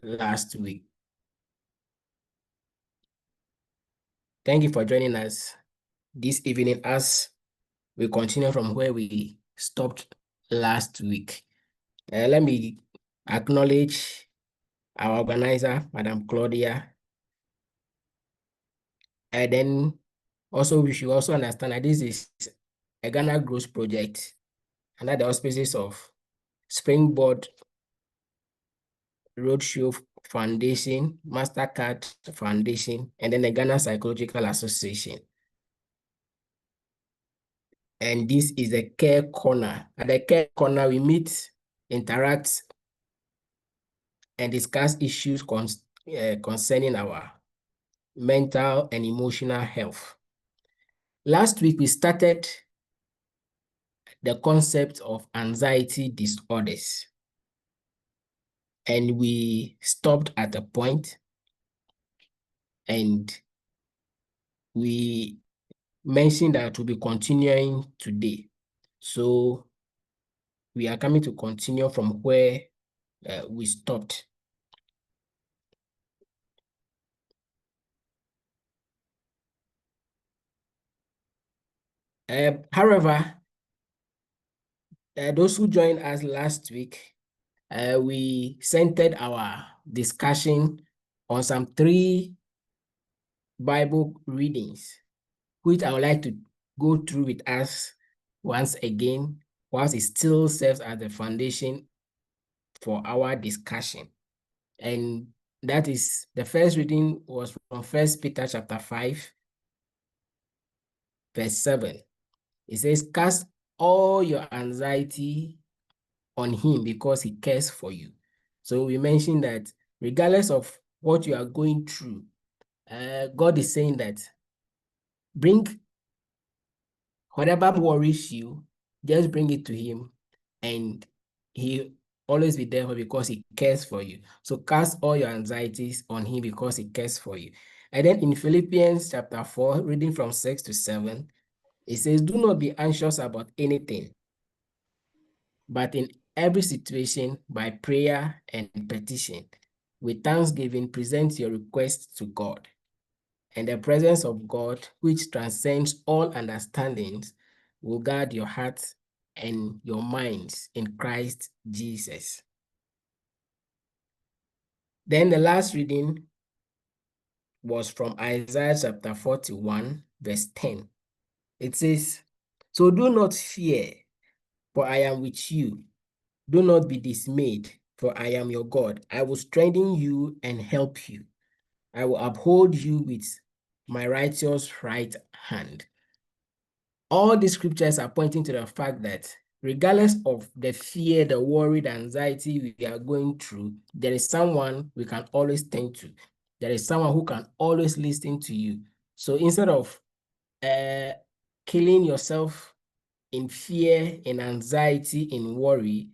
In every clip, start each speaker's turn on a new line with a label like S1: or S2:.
S1: last week. Thank you for joining us this evening as we continue from where we stopped last week. Let me acknowledge our organizer, Madam Claudia. And then also we should also understand that this is a Ghana Growth Project under the auspices of Spring Board Roadshow Foundation, MasterCard Foundation, and then the Ghana Psychological Association. And this is the Care Corner. At the Care Corner, we meet, interact, and discuss issues concerning our mental and emotional health. Last week, we started the concept of anxiety disorders. And we stopped at a point and we mentioned that we'll be continuing today. So we are coming to continue from where we stopped. However, those who joined us last week, we centered our discussion on some 3 Bible readings, which I would like to go through with us once again, whilst it still serves as the foundation for our discussion. And that is, the first reading was from 1 Peter chapter 5, verse 7. It says, cast all your anxiety on him because he cares for you. So we mentioned that regardless of what you are going through, God is saying that bring whatever worries you, just bring it to him, and he always be there because he cares for you. So cast all your anxieties on him because he cares for you. And then in Philippians chapter 4, reading from 6 to 7, it says, do not be anxious about anything, but in every situation, by prayer and petition, with thanksgiving, present your requests to God. And the presence of God, which transcends all understandings, will guard your hearts and your minds in Christ Jesus. Then the last reading was from Isaiah chapter 41, verse 10. It says, so do not fear, for I am with you. Do not be dismayed, for I am your God. I will strengthen you and help you. I will uphold you with my righteous right hand. All the scriptures are pointing to the fact that regardless of the fear, the worry, the anxiety we are going through, there is someone we can always turn to. There is someone who can always listen to you. So instead of killing yourself in fear, in anxiety, in worry,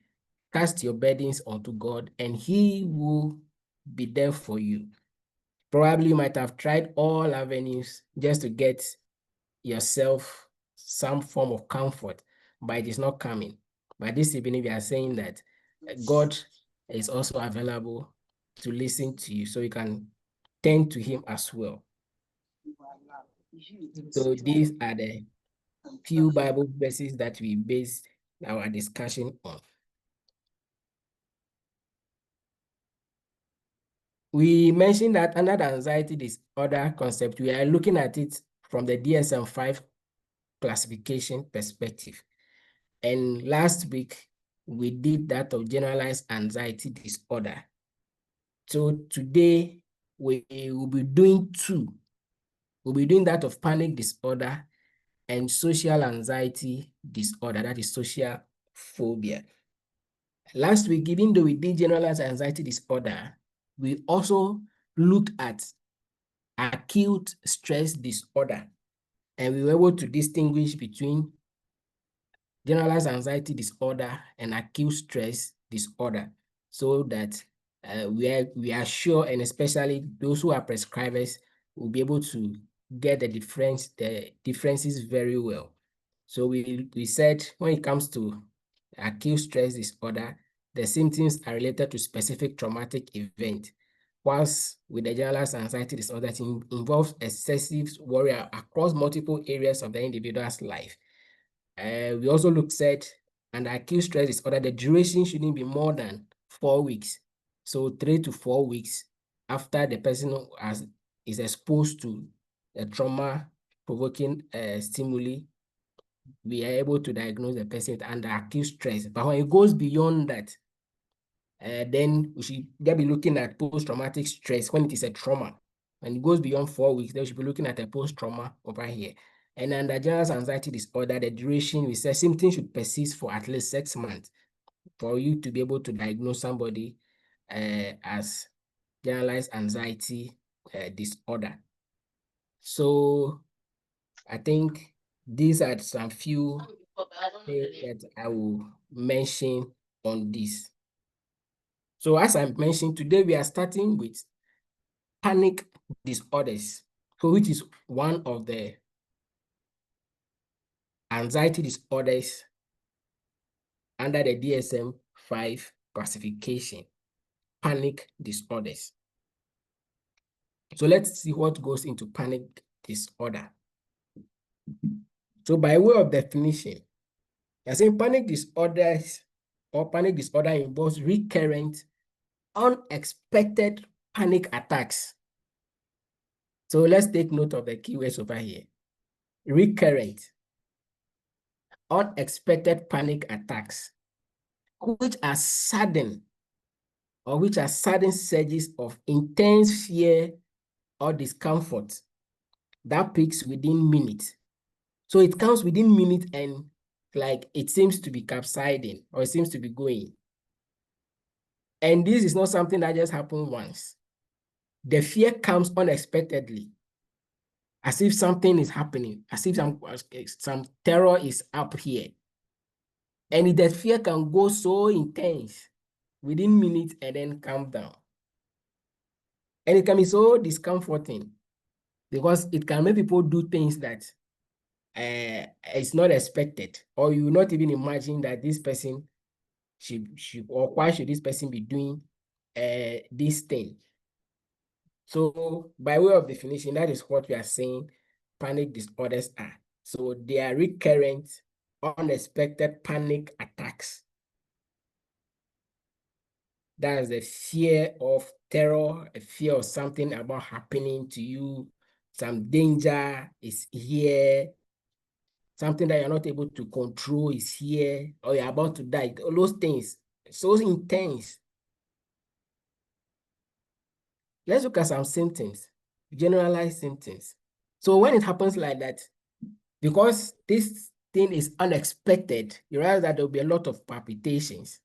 S1: cast your burdens onto God and he will be there for you. Probably you might have tried all avenues just to get yourself some form of comfort, but it is not coming. But this evening we are saying that God is also available to listen to you, so you can turn to him as well. So these are the few Bible verses that we based our discussion on. We mentioned that under the anxiety disorder concept, we are looking at it from the DSM-5 classification perspective. And last week, we did that of generalized anxiety disorder. So today, we will be doing 2. We'll be doing that of panic disorder and social anxiety disorder, that is social phobia. Last week, even though we did generalized anxiety disorder, we also looked at acute stress disorder, and we were able to distinguish between generalized anxiety disorder and acute stress disorder, so that we are sure, and especially those who are prescribers will be able to get the differences very well. So we said when it comes to acute stress disorder, the symptoms are related to specific traumatic event. Whilst with the generalized anxiety disorder, it involves excessive worry across multiple areas of the individual's life. We also looked at an acute stress disorder, the duration shouldn't be more than 4 weeks. So 3 to 4 weeks after the person is exposed to a trauma-provoking stimuli, we are able to diagnose the person under acute stress. But when it goes beyond that, then we should be looking at post-traumatic stress when it is a trauma. When it goes beyond 4 weeks, then we should be looking at a post-trauma over here. And under generalized anxiety disorder, the duration, we say symptoms should persist for at least 6 months for you to be able to diagnose somebody as generalized anxiety disorder. So I think these are some few things that I will mention on this. So as I mentioned, today we are starting with panic disorders, so which is one of the anxiety disorders under the DSM-5 classification, panic disorders. So let's see what goes into panic disorder. So by way of definition, I say panic disorders or panic disorder involves recurrent, unexpected panic attacks. So let's take note of the keywords over here. Recurrent, unexpected panic attacks, which are sudden surges of intense fear or discomfort that peaks within minutes. So it comes within minutes and like it seems to be subsiding or it seems to be going. And this is not something that just happened once. The fear comes unexpectedly, as if something is happening, as if some terror is up here. And the fear can go so intense within minutes and then calm down. And it can be so discomforting because it can make people do things that it's not expected, or you not even imagine that this person or why should this person be doing this thing. So by way of definition, that is what we are saying panic disorders are. So they are recurrent, unexpected panic attacks. That is a fear of terror, a fear of something about happening to you, some danger is here, something that you're not able to control is here, or you're about to die. All those things, so intense. Let's look at some symptoms, generalized symptoms. So when it happens like that, because this thing is unexpected, you realize that there will be a lot of palpitations,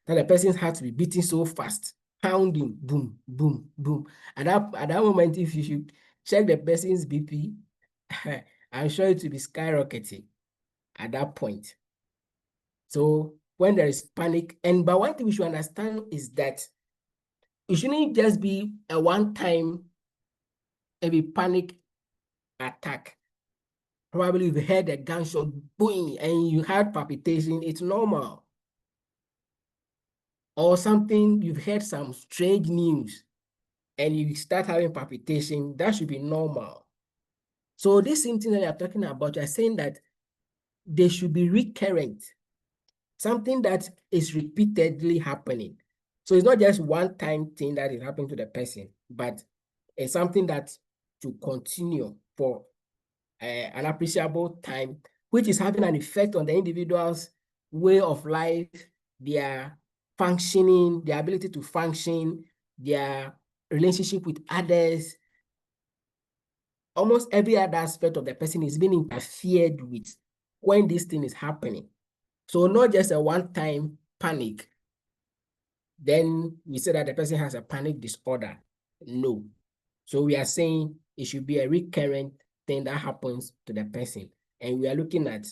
S1: that the person's heart will be beating so fast, pounding, boom, boom, boom. At that moment, if you should check the person's BP, I'm sure it will be skyrocketing at that point. So when there is panic, but one thing we should understand is that it shouldn't just be a one-time maybe panic attack. Probably you've heard a gunshot boing and you had palpitation, it's normal. Or something, you've heard some strange news and you start having palpitation, that should be normal. So these symptoms that you're talking about, you're saying that they should be recurrent, something that is repeatedly happening. So it's not just one-time thing that is happening to the person, but it's something that to continue for an appreciable time, which is having an effect on the individual's way of life, their functioning, their ability to function, their relationship with others. Almost every other aspect of the person is being interfered with when this thing is happening. So not just a one-time panic, then we say that the person has a panic disorder. No. So we are saying it should be a recurrent thing that happens to the person. And we are looking at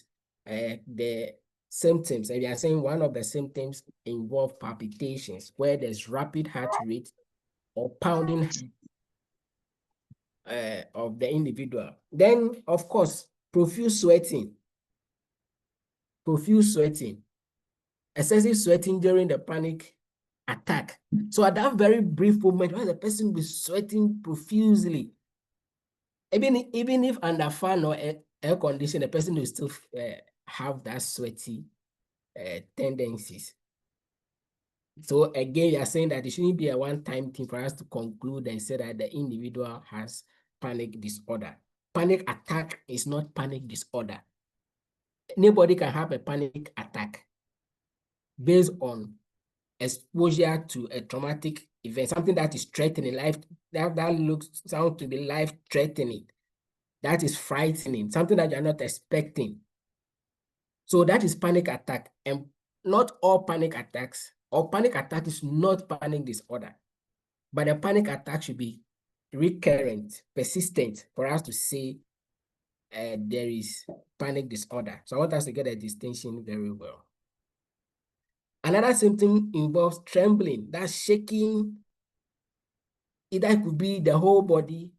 S1: the symptoms. And we are saying one of the symptoms involve palpitations, where there's rapid heart rate or pounding of the individual. Then, of course, profuse sweating. Profuse sweating. excessive sweating during the panic attack. So at that very brief moment, when the person will sweating profusely, even if under fan or air condition, the person will still have that sweaty tendencies. So again, you are saying that it shouldn't be a one-time thing for us to conclude and say that the individual has panic disorder. Panic attack is not panic disorder. Anybody can have a panic attack based on exposure to a traumatic event, something that is threatening life, that looks sound to be life-threatening, that is frightening, something that you're not expecting. So that is panic attack, and not all panic attacks, or panic attack is not panic disorder, but a panic attack should be recurrent, persistent for us to say there is panic disorder. So I want us to get a distinction very well. Another symptom involves trembling, that's shaking. Either it could be the whole body,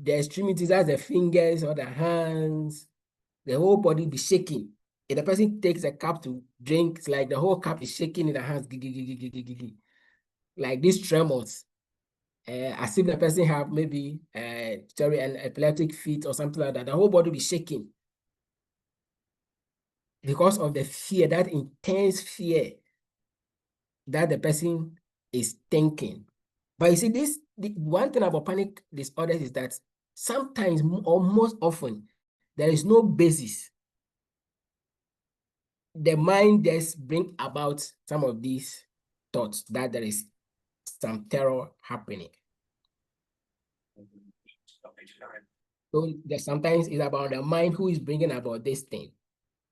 S1: the extremities, that's the fingers or the hands, the whole body be shaking. If the person takes a cup to drink, it's like the whole cup is shaking in the hands, like these tremors, as if the person have maybe an epileptic fit or something like that. The whole body be shaking because of the fear, that intense fear that the person is thinking. But you see, the one thing about panic disorders is that sometimes or most often there is no basis. The mind just bring about some of these thoughts that there is some terror happening. So sometimes it's about the mind who is bringing about this thing.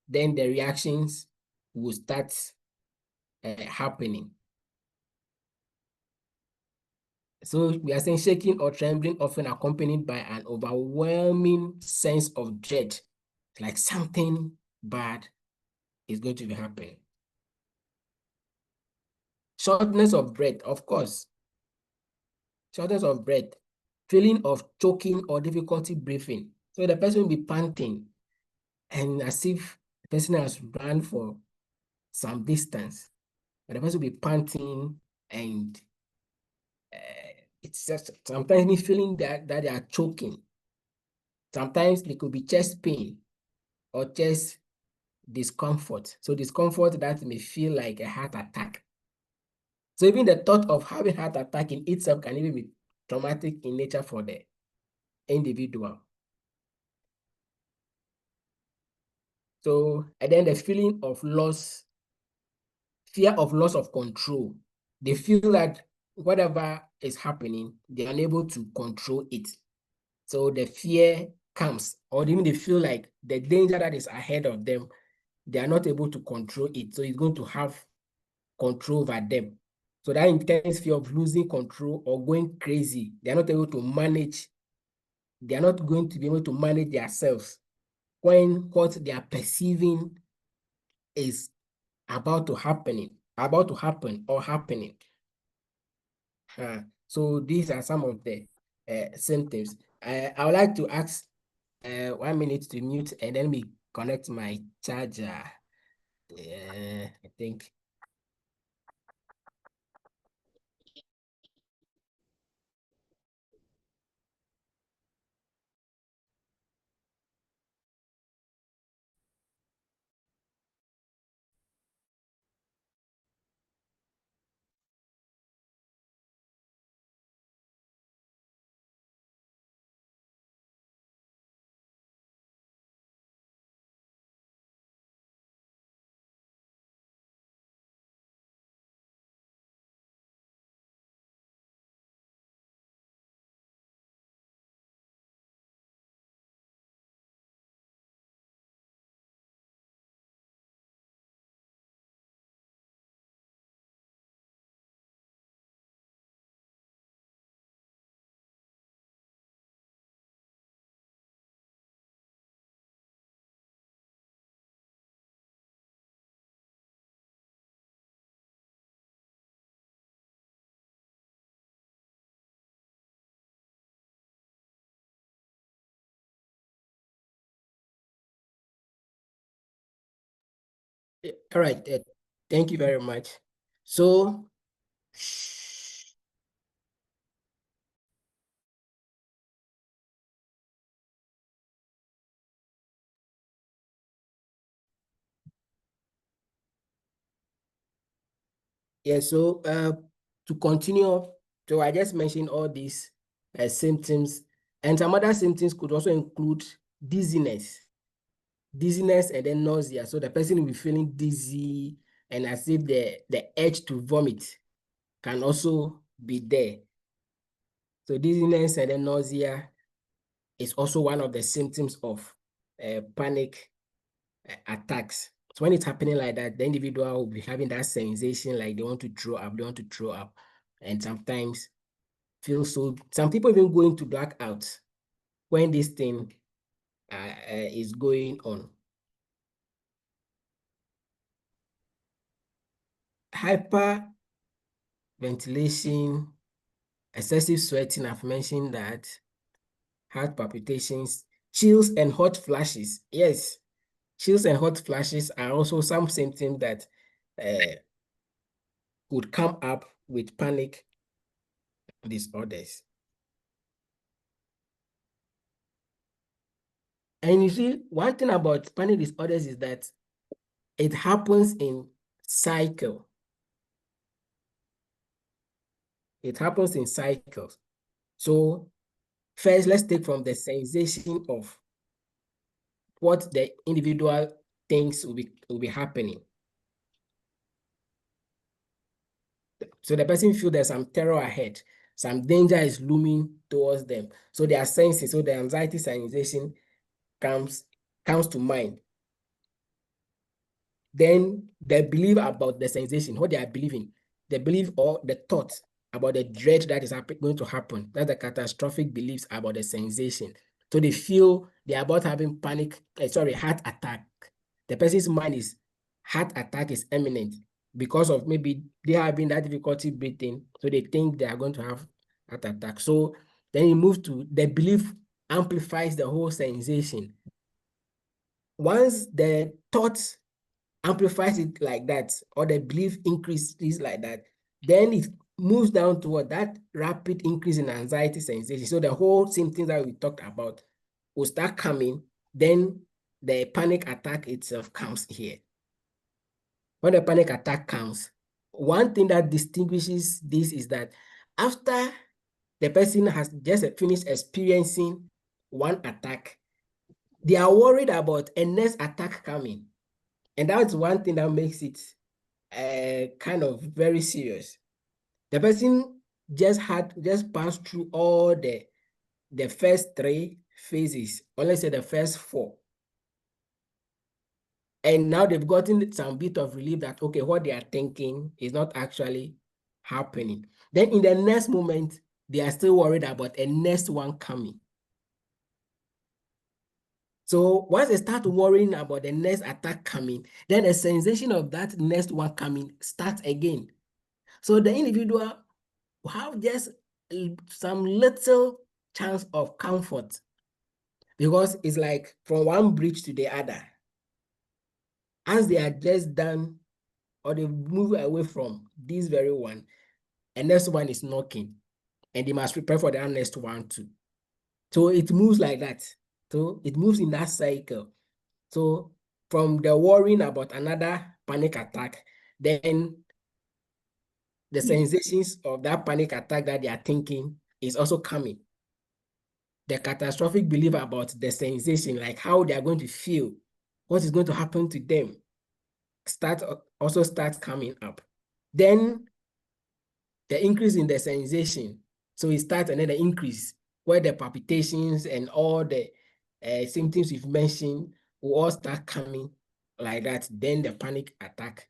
S1: Then the reactions will start happening. So we are saying shaking or trembling often accompanied by an overwhelming sense of dread, like something bad is going to be happening. Shortness of breath, of course. Shortness of breath, feeling of choking or difficulty breathing. So the person will be panting and as if the person has run for some distance. But the person will be panting and it's just sometimes me feeling that they are choking. Sometimes it could be chest pain or chest discomfort. So discomfort that may feel like a heart attack. So even the thought of having heart attack in itself can even be traumatic in nature for the individual. So, and then the feeling of loss, fear of loss of control. They feel that whatever is happening, they're unable to control it. So the fear comes, or even they feel like the danger that is ahead of them, they are not able to control it. So it's going to have control over them. So that intense fear of losing control or going crazy, they are not able to manage, they are not going to be able to manage themselves when what they are perceiving is about to happen or happening. So these are some of the symptoms. I would like to ask 1 minute to mute and then we connect my charger. I think. All right. Thank you very much. So, yeah, so to continue, so I just mentioned all these symptoms, and some other symptoms could also include dizziness, and then nausea. So the person will be feeling dizzy and as if the urge to vomit can also be there. So dizziness and then nausea is also one of the symptoms of panic attacks. So when it's happening like that, the individual will be having that sensation like they want to throw up, and sometimes feel so. Some people even go into blackouts when this thing is going on. Hyperventilation, excessive sweating, I've mentioned that, heart palpitations, chills and hot flashes. Yes, chills and hot flashes are also some symptoms that could come up with panic disorders. And you see, one thing about panic disorders is that it happens in cycle. It happens in cycles. So first, let's take from the sensation of what the individual thinks will be happening. So the person feels there's some terror ahead, some danger is looming towards them. So they are sensing, so the anxiety sensation comes to mind. Then they believe about the sensation, what they are believing, the belief or the thought about the dread that is going to happen. That's the catastrophic beliefs about the sensation. So they feel they're about having heart attack. The person's mind is heart attack is imminent because of maybe they are having that difficulty breathing. So they think they are going to have heart attack. So then you move to the belief amplifies the whole sensation. Once the thoughts amplifies it like that, or the belief increases like that, then it moves down toward that rapid increase in anxiety sensation. So the whole symptoms that we talked about will start coming, then the panic attack itself comes here. When the panic attack comes, one thing that distinguishes this is that after the person has just finished experiencing one attack, they are worried about a next attack coming. And that's one thing that makes it kind of very serious. The person just passed through all the first three phases, or let's say the first four. And now they've gotten some bit of relief that, okay, what they are thinking is not actually happening. Then in the next moment, they are still worried about a next one coming. So once they start worrying about the next attack coming, then a sensation of that next one coming starts again. So the individual will have just some little chance of comfort because it's like from one bridge to the other. As they are just done or they move away from this very one, and next one is knocking, and they must prepare for that next one too. So it moves like that. So it moves in that cycle. So from the worrying about another panic attack, then the sensations of that panic attack that they are thinking is also coming. The catastrophic belief about the sensation, like how they are going to feel, what is going to happen to them, also starts coming up. Then the increase in the sensation, so it starts another increase where the palpitations and all the symptoms we've mentioned will all start coming like that. Then the panic attack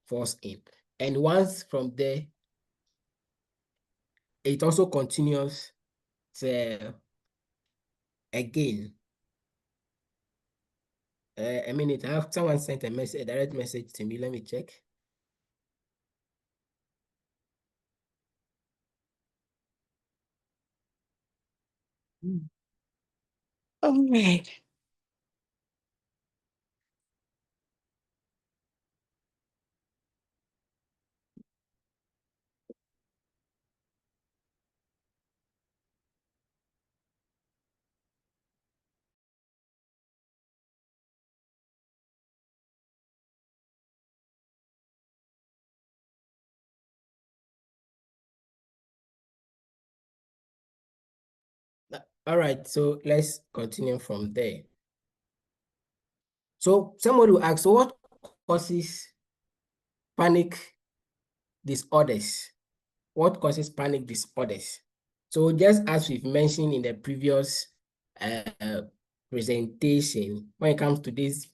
S1: falls in. And once from there, it also continues again. A minute, I have someone sent a direct message to me. Let me check. All right. All right, so let's continue from there. So somebody will ask, so what causes panic disorders? What causes panic disorders? So just as we've mentioned in the previous presentation, when it comes to these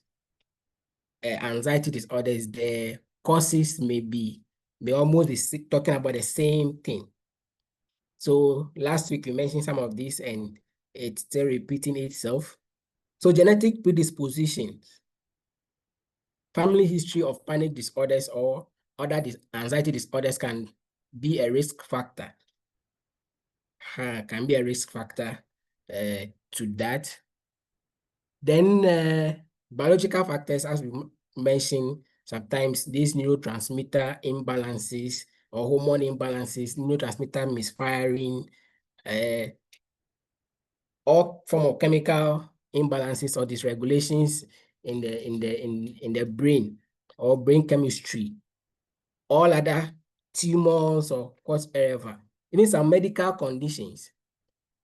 S1: anxiety disorders, the causes may almost be talking about the same thing. So last week we mentioned some of this and it's still repeating itself. So genetic predispositions, family history of panic disorders or other anxiety disorders can be a risk factor. Can be a risk factor to that. Then biological factors, as we mentioned, sometimes these neurotransmitter imbalances or hormone imbalances, neurotransmitter misfiring, all form of chemical imbalances or dysregulations in the brain or brain chemistry, all other tumors or whatever. Even some medical conditions,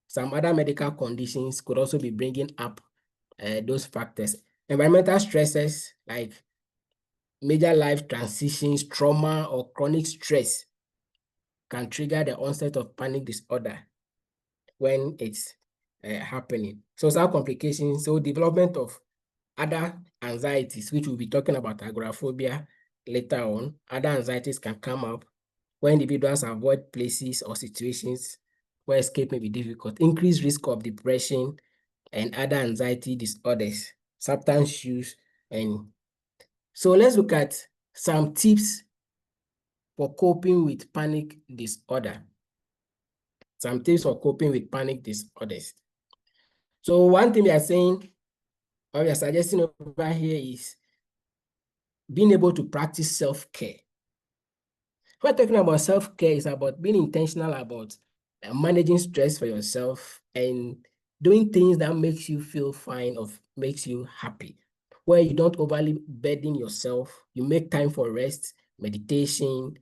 S1: some other medical conditions could also be bringing up those factors. Environmental stresses like major life transitions, trauma, or chronic stress can trigger the onset of panic disorder when it's happening. So some complications, so development of other anxieties, which we'll be talking about agoraphobia later on. Other anxieties can come up when individuals avoid places or situations where escape may be difficult. Increased risk of depression and other anxiety disorders, substance use. And so let's look at some tips for coping with panic disorder. Some tips for coping with panic disorders. So one thing we are saying, or we are suggesting over here is being able to practice self-care. We're talking about self-care is about being intentional about managing stress for yourself and doing things that makes you feel fine or makes you happy, where you don't overly burden yourself. You make time for rest, meditation,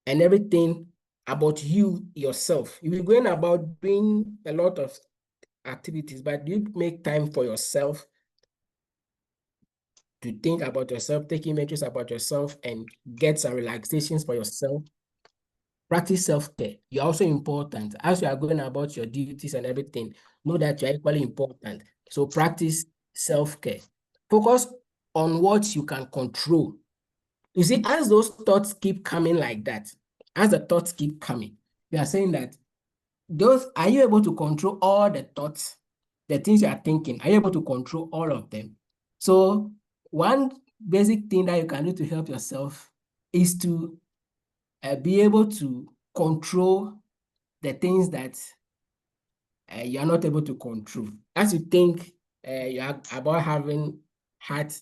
S1: and everything about you yourself. You'll be going about doing a lot of activities, but you make time for yourself to think about yourself, take images about yourself, and get some relaxations for yourself. Practice self-care. You're also important. As you are going about your duties and everything, know that you're equally important. So practice self-care. Focus on what you can control. You see, as those thoughts keep coming like that, as the thoughts keep coming, you are saying that are you able to control all the thoughts, the things you are thinking? Are you able to control all of them? So one basic thing that you can do to help yourself is to be able to control the things that you are not able to control. As you think you are about having heart,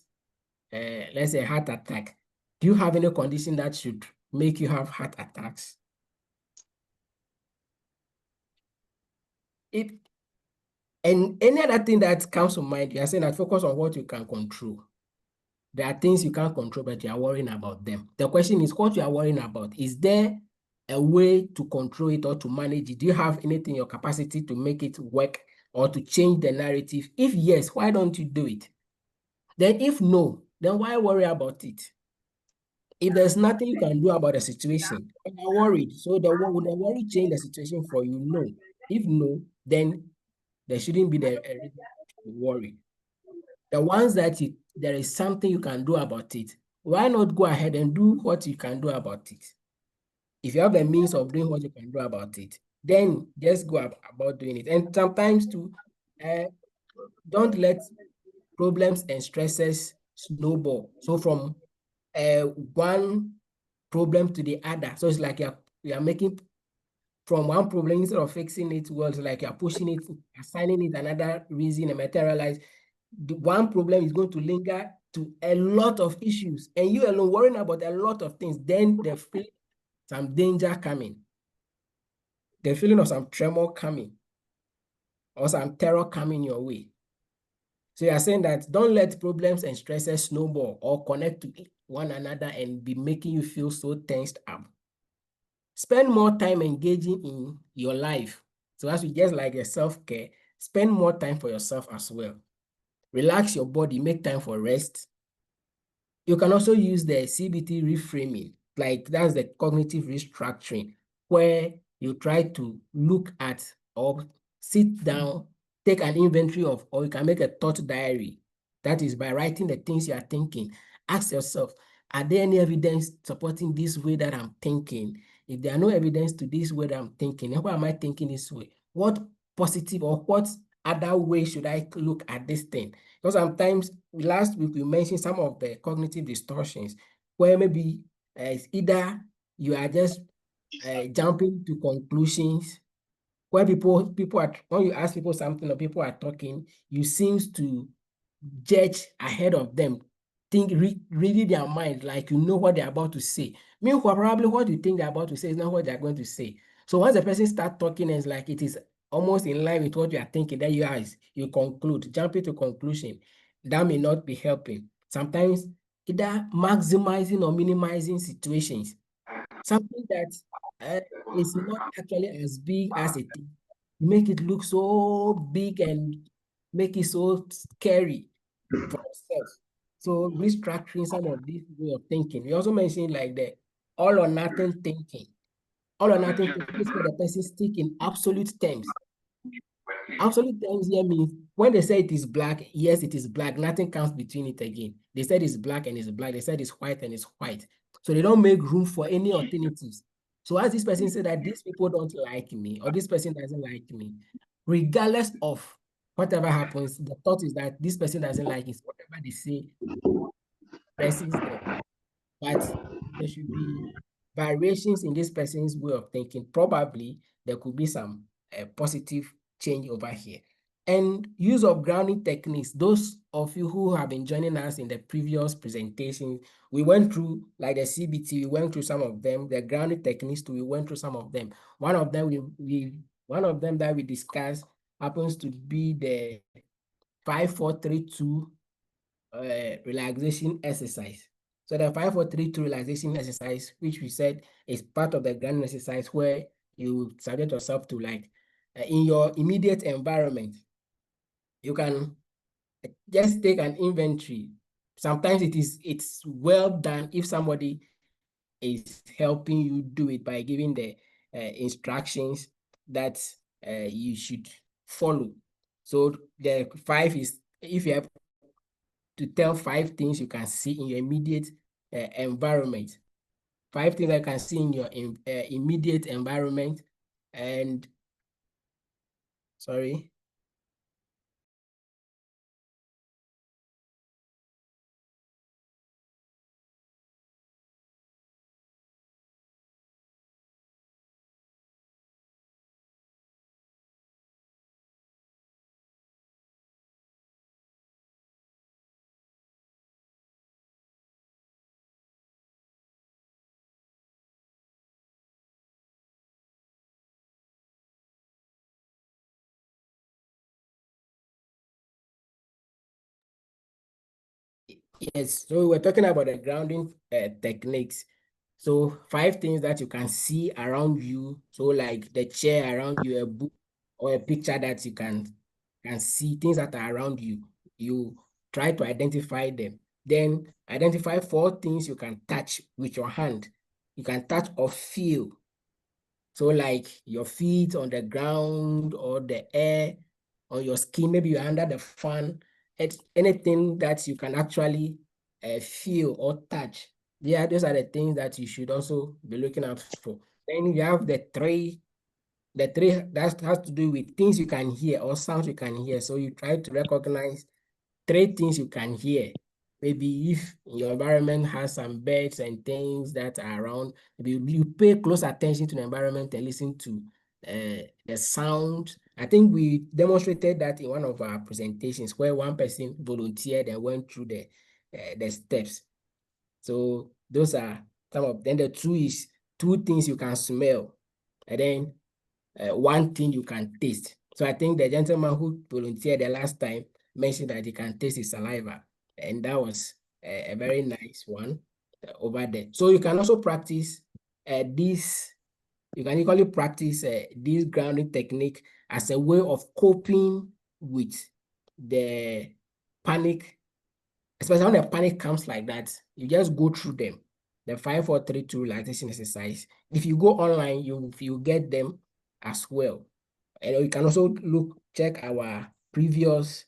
S1: let's say heart attack, do you have any condition that should make you have heart attacks? And any other thing that comes to mind, you are saying that focus on what you can control. There are things you can't control, but you are worrying about them. The question is what you are worrying about. Is there a way to control it or to manage it? Do you have anything in your capacity to make it work or to change the narrative? If yes, why don't you do it? Then if no, then why worry about it? If there's nothing you can do about the situation, you are worried. So would the worry change the situation for you? No. If no, then there shouldn't be the reason to worry. The ones that there is something you can do about it, why not go ahead and do what you can do about it? If you have the means of doing what you can do about it, then just go about doing it. And sometimes too, don't let problems and stresses snowball. So from one problem to the other. So it's like you are making from one problem instead of fixing it well, it's like you're pushing it, assigning it another reason and materialize. The one problem is going to linger to a lot of issues, and you alone worrying about a lot of things. Then they feel some danger coming, the feeling of some tremor coming, or some terror coming your way. So you are saying that don't let problems and stresses snowball or connect to one another and be making you feel so tensed up. Spend more time engaging in your life. So as we just like a self-care, spend more time for yourself as well. Relax your body, make time for rest. You can also use the CBT reframing, like that's the cognitive restructuring, where you try to look at or sit down, take an inventory of, or you can make a thought diary. That is by writing the things you are thinking. Ask yourself, are there any evidence supporting this way that I'm thinking? If there are no evidence to this way that I'm thinking, then why am I thinking this way? What positive or what other way should I look at this thing? Because sometimes last week we mentioned some of the cognitive distortions where maybe it's either you are just jumping to conclusions where people are, when you ask people something or people are talking, you seems to judge ahead of them, reading their mind like you know what they're about to say. Meanwhile, probably what you think they're about to say is not what they're going to say. So once the person starts talking, it's like it is almost in line with what you are thinking, then you conclude, jumping to conclusion. That may not be helping. Sometimes either maximizing or minimizing situations, something that is not actually as big as it is. Make it look so big and make it so scary for yourself. So restructuring some of this way of thinking. You also mentioned like the all or nothing thinking. All or nothing thinking is where the person stick in absolute terms. Absolute terms here means when they say it is black, yes, it is black. Nothing comes between it again. They said it's black and it's black. They said it's white and it's white. So they don't make room for any alternatives. So as this person said that these people don't like me or this person doesn't like me, regardless of whatever happens, the thought is that this person doesn't like it. Whatever they say presses them. But there should be variations in this person's way of thinking. Probably there could be some positive change over here. And use of grounding techniques. Those of you who have been joining us in the previous presentation, we went through like the CBT, we went through some of them. The grounding techniques too, we went through some of them. One of them one of them that we discussed happens to be the 5-4-3-2 relaxation exercise. So the 5-4-3-2 relaxation exercise, which we said is part of the grounding exercise where you subject yourself to like in your immediate environment, you can just take an inventory. Sometimes it's well done if somebody is helping you do it by giving the instructions that you should follow. So the 5 is if you have to tell 5 things you can see in your immediate environment. 5 things I can see in your immediate environment. And sorry. Yes, so we're talking about the grounding techniques. So 5 things that you can see around you. So like the chair around you, a book or a picture that you can see, things that are around you. You try to identify them. Then identify 4 things you can touch with your hand. You can touch or feel. So like your feet on the ground or the air on your skin, maybe you're under the fan, it's anything that you can actually feel or touch. Yeah, those are the things that you should also be looking out for. Then you have the three that has to do with things you can hear or sounds you can hear. So you try to recognize 3 things you can hear. Maybe if your environment has some birds and things that are around, maybe you pay close attention to the environment and listen to the sound. I think we demonstrated that in one of our presentations where one person volunteered and went through the steps. So those are some of, then the 2 is 2 things you can smell, and then 1 thing you can taste. So I think the gentleman who volunteered the last time mentioned that he can taste his saliva, and that was a very nice one over there. So you can also practice this You can equally practice this grounding technique as a way of coping with the panic, especially when the panic comes like that. You just go through them. The 5, 4, 3, 2 relaxation exercise. If you go online, you get them as well. And you can also check our previous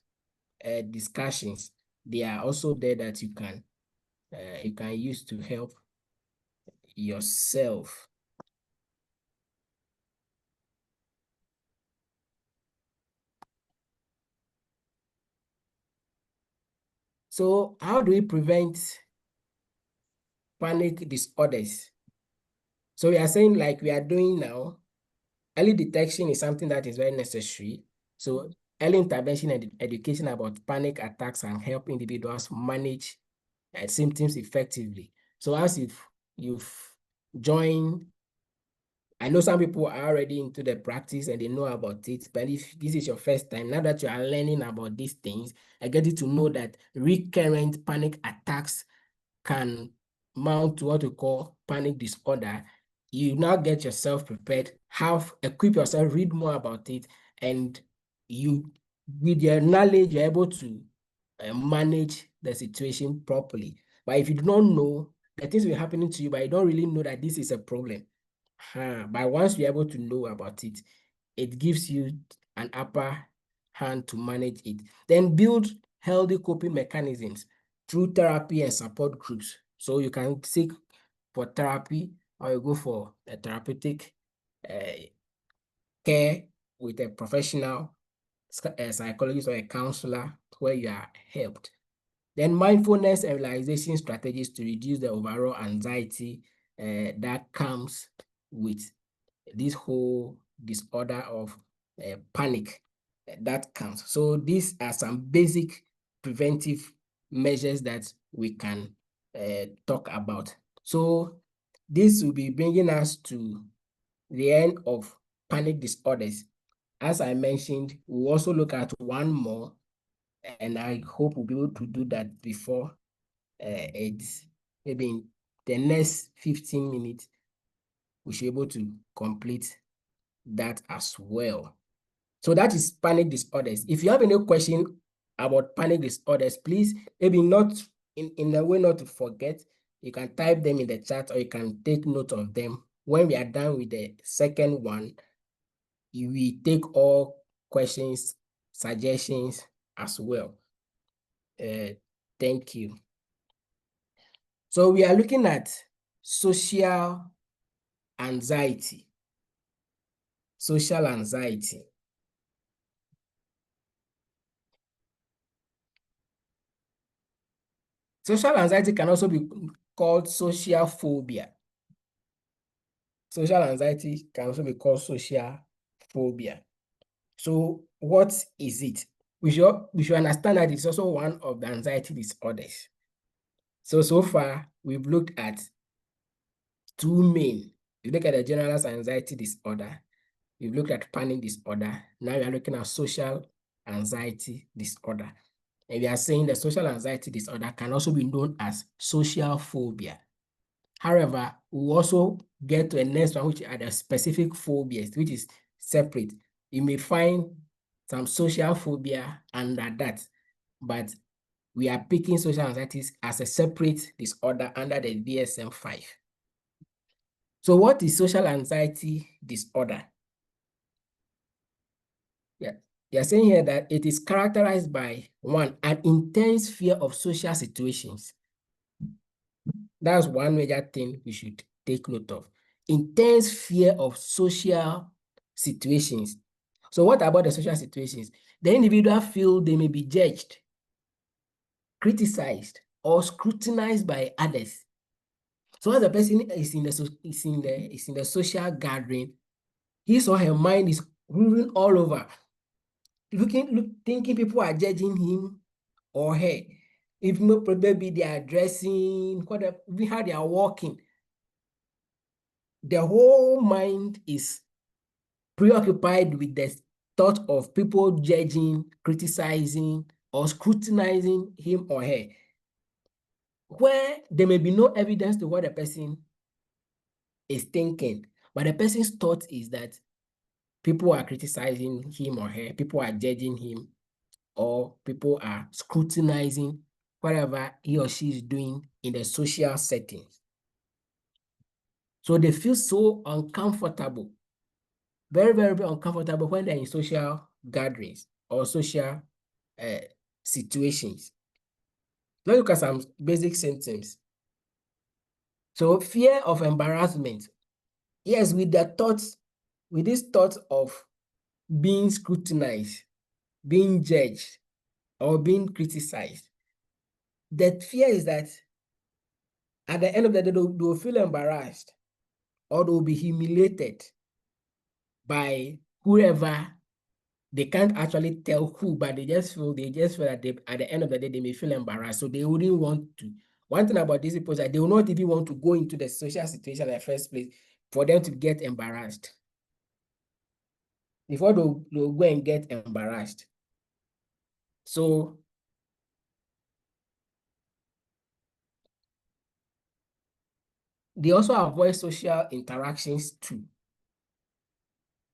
S1: discussions. They are also there that you can use to help yourself. So how do we prevent panic disorders? So we are saying, like we are doing now, early detection is something that is very necessary. So early intervention and education about panic attacks can help individuals manage symptoms effectively. So as if you've joined, I know some people are already into the practice and they know about it, but if this is your first time, now that you are learning about these things, I get you to know that recurrent panic attacks can mount to what we call panic disorder. You now get yourself prepared, equip yourself, read more about it, and you, with your knowledge, you're able to manage the situation properly. But if you do not know, the things will be happening to you, but you don't really know that this is a problem. But once you're able to know about it, it gives you an upper hand to manage it. Then build healthy coping mechanisms through therapy and support groups. So you can seek for therapy or you go for a therapeutic care with a professional psychologist or a counselor where you are helped. Then mindfulness and realization strategies to reduce the overall anxiety that comes with this whole disorder of panic that comes. So these are some basic preventive measures that we can talk about. So this will be bringing us to the end of panic disorders. As I mentioned, we'll also look at one more, and I hope we'll be able to do that before it's maybe in the next 15 minutes, we should be able to complete that as well. So that is panic disorders. If you have any question about panic disorders, please, maybe not in a way not to forget, you can type them in the chat or you can take note of them. When we are done with the second one, we take all questions, suggestions as well. Thank you. So we are looking at social anxiety. Social anxiety. Social anxiety can also be called social phobia. Social anxiety can also be called social phobia. So what is it? We should understand that it's also one of the anxiety disorders. So far, we've looked at two main. You look at the generalized anxiety disorder. We've looked at panic disorder. Now we are looking at social anxiety disorder. And we are saying the social anxiety disorder can also be known as social phobia. However, we'll also get to a next one, which are the specific phobias, which is separate. You may find some social phobia under that, but we are picking social anxieties as a separate disorder under the DSM-5. So what is social anxiety disorder? Yeah, they are saying here that it is characterized by, one, an intense fear of social situations. That's one major thing we should take note of. Intense fear of social situations. So what about the social situations? The individual feel they may be judged, criticized, or scrutinized by others. So as the person is in the social gathering, his or her mind is moving all over, thinking people are judging him or her. If maybe they are dressing, even how they are walking, the whole mind is preoccupied with the thought of people judging, criticizing, or scrutinizing him or her, where there may be no evidence to what the person is thinking, But the person's thought is that people are criticizing him or her, people are judging him, or people are scrutinizing whatever he or she is doing in the social settings. So they feel so uncomfortable, very, very, very uncomfortable when they're in social gatherings or social situations. Let's look at some basic symptoms. So fear of embarrassment. Yes, with this thought of being scrutinized, being judged, or being criticized. The fear is that at the end of the day, they'll feel embarrassed or they'll be humiliated by whoever. They can't actually tell who, but they just feel that at the end of the day, they may feel embarrassed. So they wouldn't want to. One thing about these people is that they will not even want to go into the social situation in the first place for them to get embarrassed. Before they'll go and get embarrassed. So they also avoid social interactions too.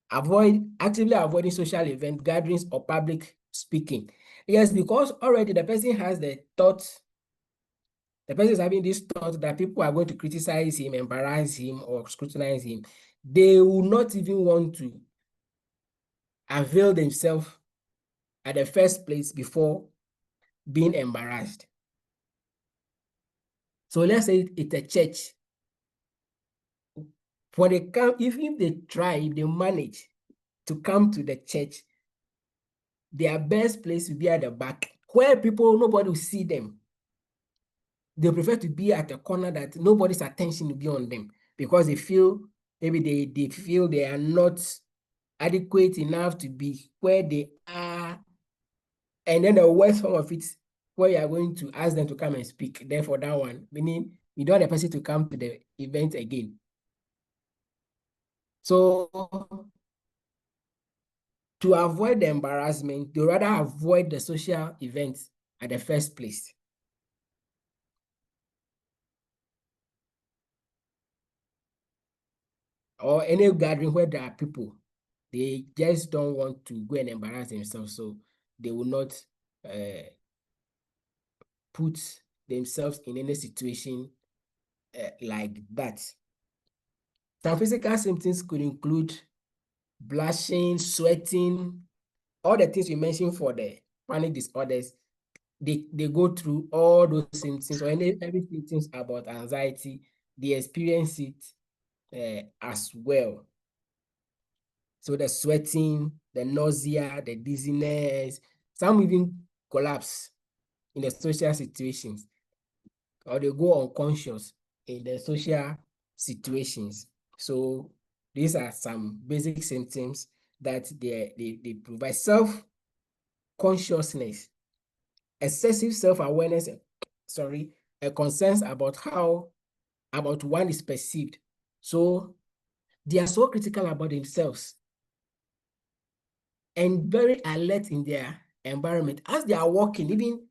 S1: Actively avoiding social event gatherings or public speaking. Yes, because already the person has the thought, the person is having this thought that people are going to criticize him, embarrass him, or scrutinize him. They will not even want to avail themselves at the first place before being embarrassed. So let's say it's a church. When they come, if they try, if they manage to come to the church, their best place will be at the back, where nobody will see them. They prefer to be at a corner that nobody's attention will be on them because they feel, maybe they feel they are not adequate enough to be where they are. And then the worst form of it, where you are going to ask them to come and speak. Therefore, that one, meaning you don't want the person to come to the event again. So to avoid the embarrassment, they rather avoid the social events at the first place. Or any gathering where there are people, they just don't want to go and embarrass themselves, so they will not put themselves in any situation like that. Some physical symptoms could include blushing, sweating, all the things we mentioned for the panic disorders. They go through all those symptoms or every symptoms about anxiety, they experience it as well. So the sweating, the nausea, the dizziness, some even collapse in the social situations, or they go unconscious in the social situations. So these are some basic symptoms that they provide. Self-consciousness, excessive self-awareness, concerns about about one is perceived. So they are so critical about themselves and very alert in their environment. As they are walking, even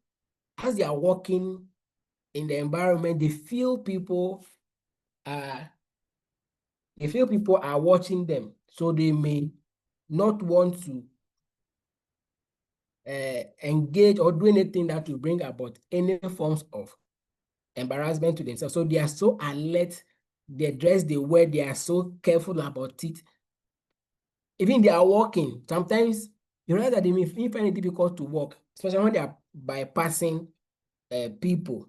S1: as they are walking in the environment, they feel people are watching them. So they may not want to engage or do anything that will bring about any forms of embarrassment to themselves. So they are so alert, the dress they wear, they are so careful about it. Even they are walking, sometimes you realize that they may find it difficult to walk, especially when they are bypassing people.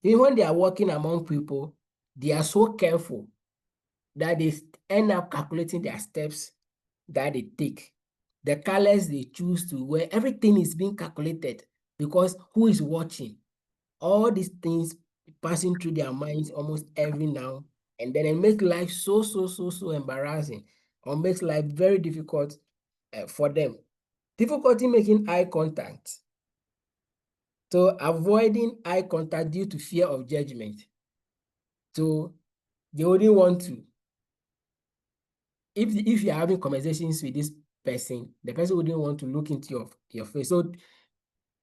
S1: Even when they are walking among people, they are so careful that they end up calculating their steps that they take. The colors they choose to wear, everything is being calculated because who is watching? All these things passing through their minds almost every now and then, and make life so embarrassing, or makes life very difficult for them. Difficulty making eye contact. So avoiding eye contact due to fear of judgment. So they wouldn't want to. If you're having conversations with this person, the person wouldn't want to look into your face. So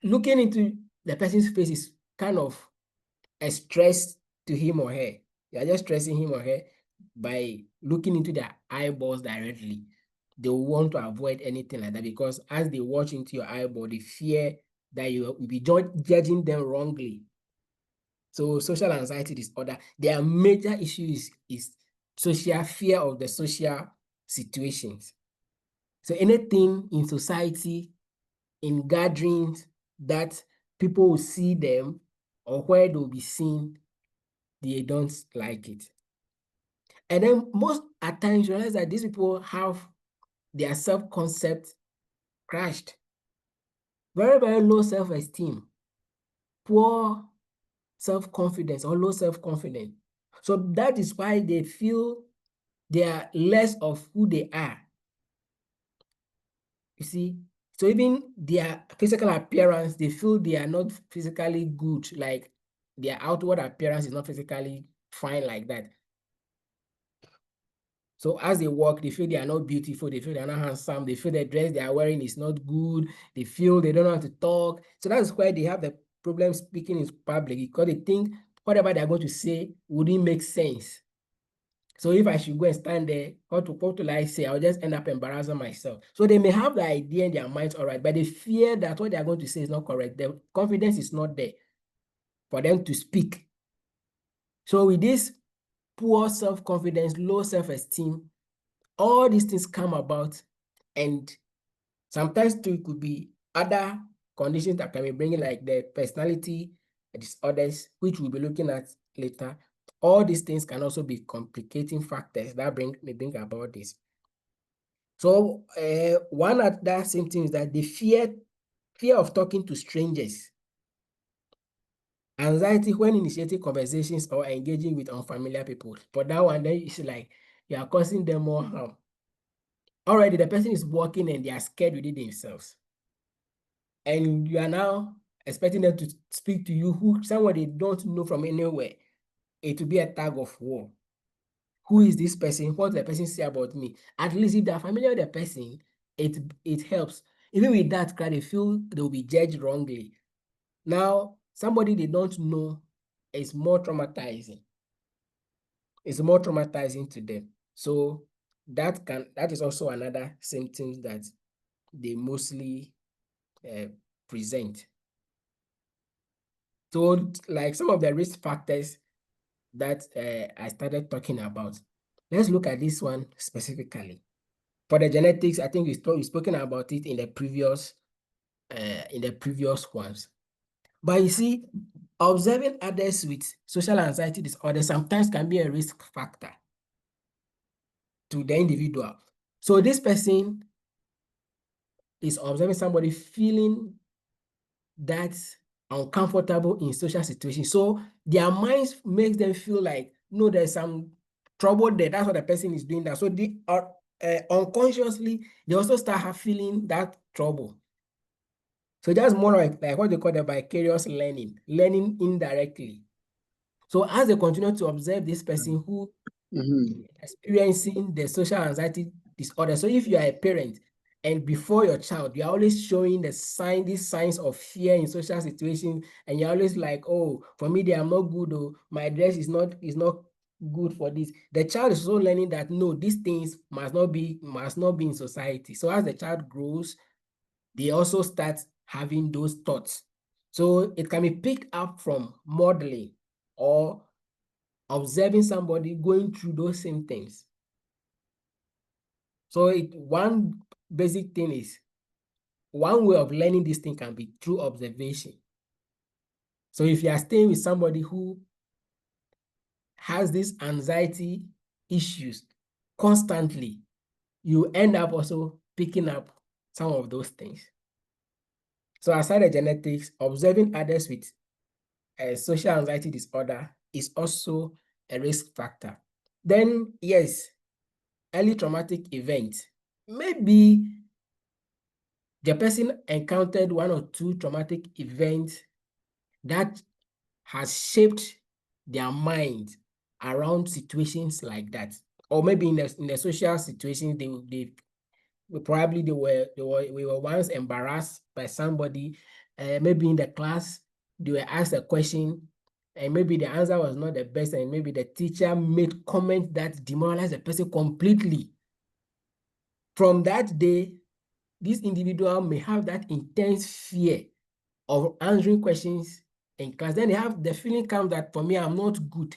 S1: looking into the person's face is kind of a stress to him or her. You are just stressing him or her by looking into their eyeballs directly. They will want to avoid anything like that, because as they watch into your eyeball, they fear that you will be judging them wrongly. So social anxiety disorder, their major issue is social fear of the social situations. So anything in society, in gatherings that people will see them or where they'll be seen, they don't like it. And then most at times you realize that these people have their self-concept crashed. Very, very low self-esteem, poor self-confidence or low self-confidence. So that is why they feel they are less of who they are. You see, so even their physical appearance, they feel they are not physically good, like their outward appearance is not physically fine like that. So as they walk, they feel they are not beautiful, they feel they are not handsome, they feel the dress they are wearing is not good, they feel they don't know how to talk. So that's why they have the problem speaking in public, because they think whatever they're going to say wouldn't make sense. So if I should go and stand there, what will I say? I'll just end up embarrassing myself. So they may have the idea in their minds, all right, but they fear that what they're going to say is not correct. The confidence is not there for them to speak. So with this poor self-confidence, low self-esteem, all these things come about, and sometimes too it could be other conditions that can be bringing, like the personality disorders, which we'll be looking at later. All these things can also be complicating factors that may bring about this. So one other symptom is that the fear of talking to strangers. Anxiety when initiating conversations or engaging with unfamiliar people. But that one, then it's like you are causing them more harm. Already the person is walking and they are scared within themselves. And you are now expecting them to speak to you, who someone they don't know from anywhere. It will be a tug of war. Who is this person? What the person say about me? At least if they are familiar with the person, it helps. Even with that, they feel they will be judged wrongly. Now, somebody they don't know is more traumatizing. It's more traumatizing to them. So that is also another symptom that they mostly present. So like some of the risk factors that I started talking about, let's look at this one specifically. For the genetics, I think we've spoken about it in the previous ones. But you see, observing others with social anxiety disorder sometimes can be a risk factor to the individual. So this person is observing somebody feeling that's uncomfortable in social situations. So their minds makes them feel like, no, there's some trouble there. That's what the person is doing that. So they are unconsciously, they also start feeling that trouble. So that's more like what they call the vicarious learning indirectly. So as they continue to observe this person who experiencing the social anxiety disorder. So if you are a parent and before your child, you're always showing these signs of fear in social situations, and you're always like, oh, for me, they are not good, or my dress is not good for this. The child is also learning that no, these things must not be in society. So as the child grows, they also start having those thoughts. So it can be picked up from modeling or observing somebody going through those same things. So one basic thing is, one way of learning this thing can be through observation. So if you are staying with somebody who has these anxiety issues constantly, you end up also picking up some of those things. So aside the genetics, observing others with social anxiety disorder is also a risk factor. Then, yes, early traumatic event. Maybe the person encountered one or two traumatic events that has shaped their mind around situations like that. Or maybe in the social situations, we were once embarrassed by somebody, maybe in the class, they were asked a question, and maybe the answer was not the best, and maybe the teacher made comment that demoralized the person completely. From that day, this individual may have that intense fear of answering questions in class. Then they have the feeling comes that for me, I'm not good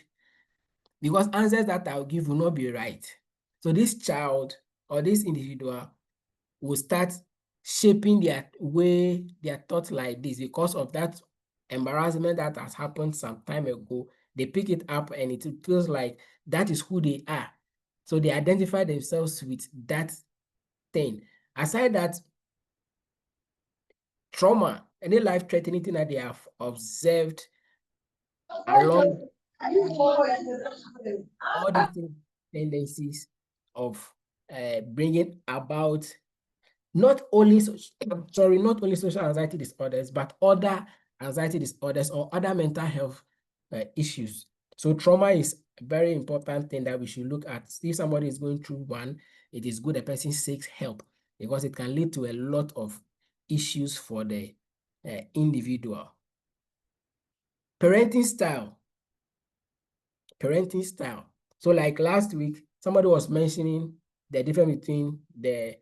S1: because answers that I'll give will not be right. So this child or this individual will start shaping their way, their thoughts like this because of that embarrassment that has happened some time ago. They pick it up and it feels like that is who they are. So they identify themselves with that thing. Aside that, trauma, any life-threatening thing that they have observed along all these tendencies of bringing about not only not only social anxiety disorders, but other anxiety disorders or other mental health issues. So trauma is a very important thing that we should look at. If somebody is going through one, it is good a person seeks help because it can lead to a lot of issues for the individual. Parenting style. Parenting style. So like last week, somebody was mentioning the difference between the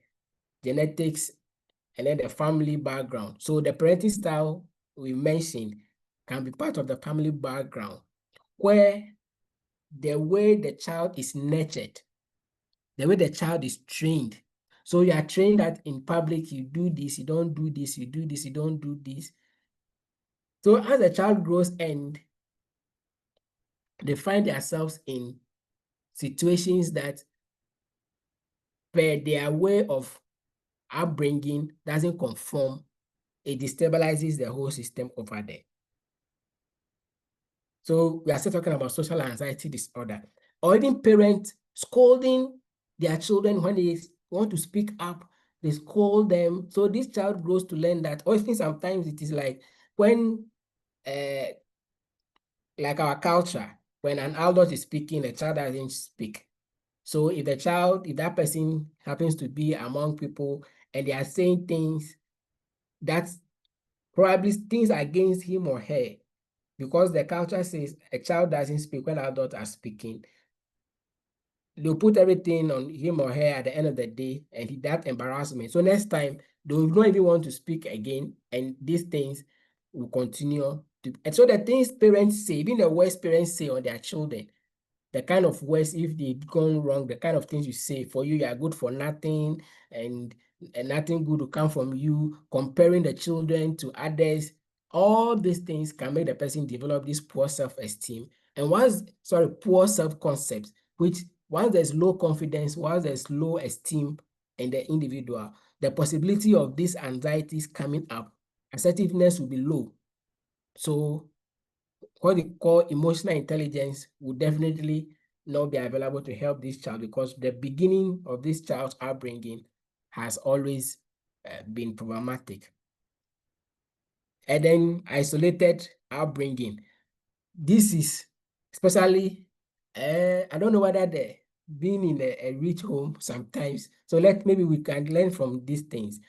S1: genetics and then the family background. So the parenting style we mentioned can be part of the family background, where the way the child is nurtured, the way the child is trained. So you are trained that in public, you do this, you don't do this, you do this, you don't do this. So as the child grows and they find themselves in situations that per their way of upbringing doesn't conform, it destabilizes the whole system over there. So we are still talking about social anxiety disorder, or even parents scolding their children when they want to speak up, they scold them. So this child grows to learn that. Or even sometimes it is like when, like our culture, when an adult is speaking, the child doesn't speak. So if that person happens to be among people and they are saying things that's probably things against him or her, because the culture says a child doesn't speak when adults are speaking, they'll put everything on him or her at the end of the day, and that embarrassment. So next time, they will not even want to speak again, and these things will continue. And so the things parents say, even the words parents say on their children, the kind of words, if they've gone wrong, the kind of things you say, for you are good for nothing, and nothing good will come from you, comparing the children to others, all these things can make the person develop this poor self-esteem. And poor self-concept, which once there's low confidence, once there's low esteem in the individual, the possibility of these anxieties coming up, assertiveness will be low. So what we call emotional intelligence will definitely not be available to help this child, because the beginning of this child's upbringing has always been problematic. And then isolated upbringing. This is especially, I don't know whether the being in a rich home sometimes. So maybe we can learn from these things,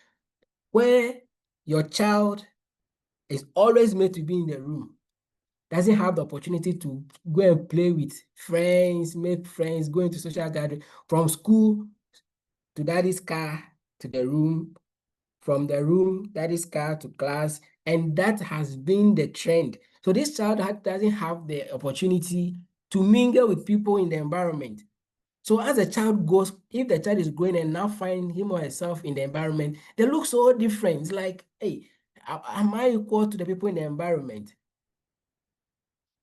S1: where your child is always made to be in the room, doesn't have the opportunity to go and play with friends, make friends, go into social gathering, from school to daddy's car to the room, from the room, daddy's car to class, and that has been the trend. So this child doesn't have the opportunity to mingle with people in the environment. So as a child goes, if the child is growing and now find him or herself in the environment, they look so different. It's like, hey, am I equal to the people in the environment?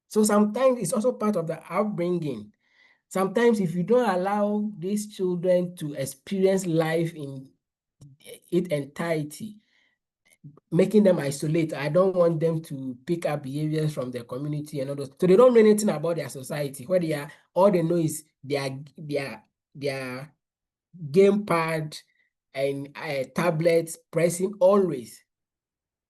S1: So sometimes it's also part of the upbringing. Sometimes if you don't allow these children to experience life in its entirety, making them isolate, I don't want them to pick up behaviors from their community and all those. So they don't know anything about their society. Where they are, all they know is their gamepad and tablets pressing always.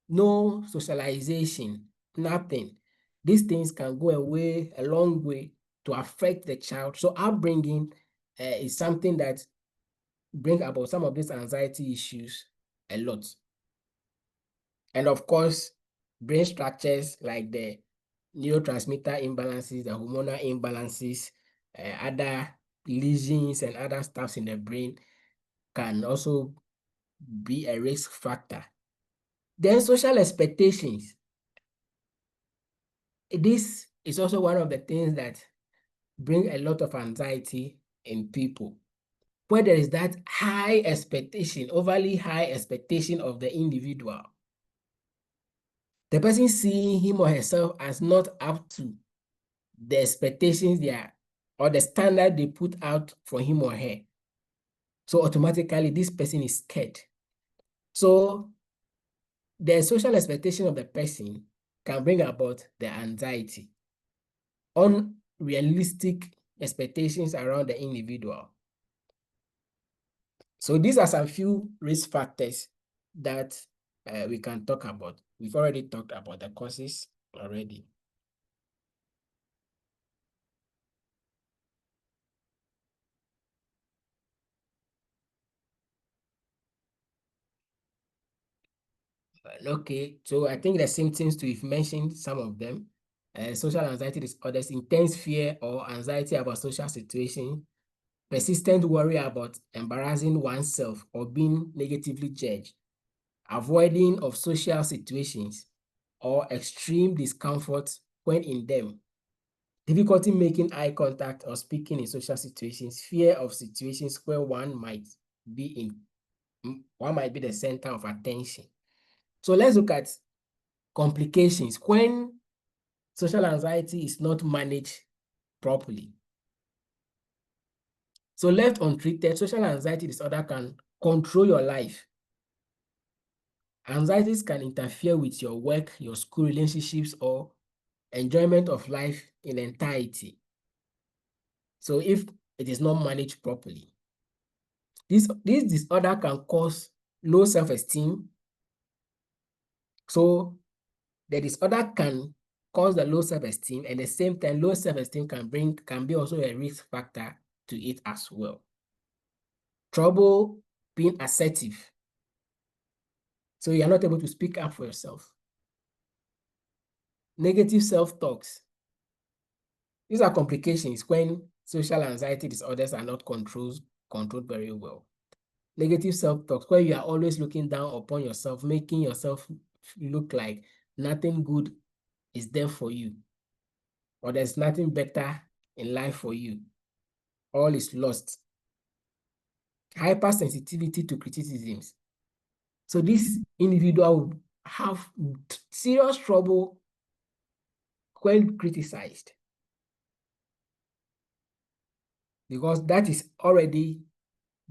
S1: No socialization, nothing. These things can go a long way to affect the child. So upbringing is something that brings about some of these anxiety issues a lot. And of course, brain structures like the neurotransmitter imbalances, the hormonal imbalances, other lesions and other stuffs in the brain can also be a risk factor. Then social expectations. This is also one of the things that bring a lot of anxiety in people. Where there is that high expectation, overly high expectation of the individual. The person seeing him or herself as not up to the expectations they are, or the standard they put out for him or her. So automatically, this person is scared. So the social expectation of the person can bring about the anxiety. Unrealistic expectations around the individual. So these are some few risk factors that we can talk about. We've already talked about the causes already. Okay, so I think the symptoms too, we've mentioned some of them. Social anxiety disorders, intense fear or anxiety about social situations, persistent worry about embarrassing oneself or being negatively judged, avoiding of social situations, or extreme discomfort when in them, difficulty making eye contact or speaking in social situations, fear of situations where one might be the center of attention. So let's look at complications when social anxiety is not managed properly. So left untreated, social anxiety disorder can control your life. Anxieties can interfere with your work, your school relationships, or enjoyment of life in entirety. So if it is not managed properly, this disorder can cause low self-esteem. So the disorder can cause the low self-esteem, and at the same time, low self-esteem can be also a risk factor to it as well. Trouble being assertive. So you're not able to speak up for yourself. Negative self-talks. These are complications when social anxiety disorders are not controlled very well. Negative self-talk, where you are always looking down upon yourself, making yourself look like nothing good is there for you, or there's nothing better in life for you. All is lost. Hypersensitivity to criticisms. So this individual will have serious trouble when criticized, because that is already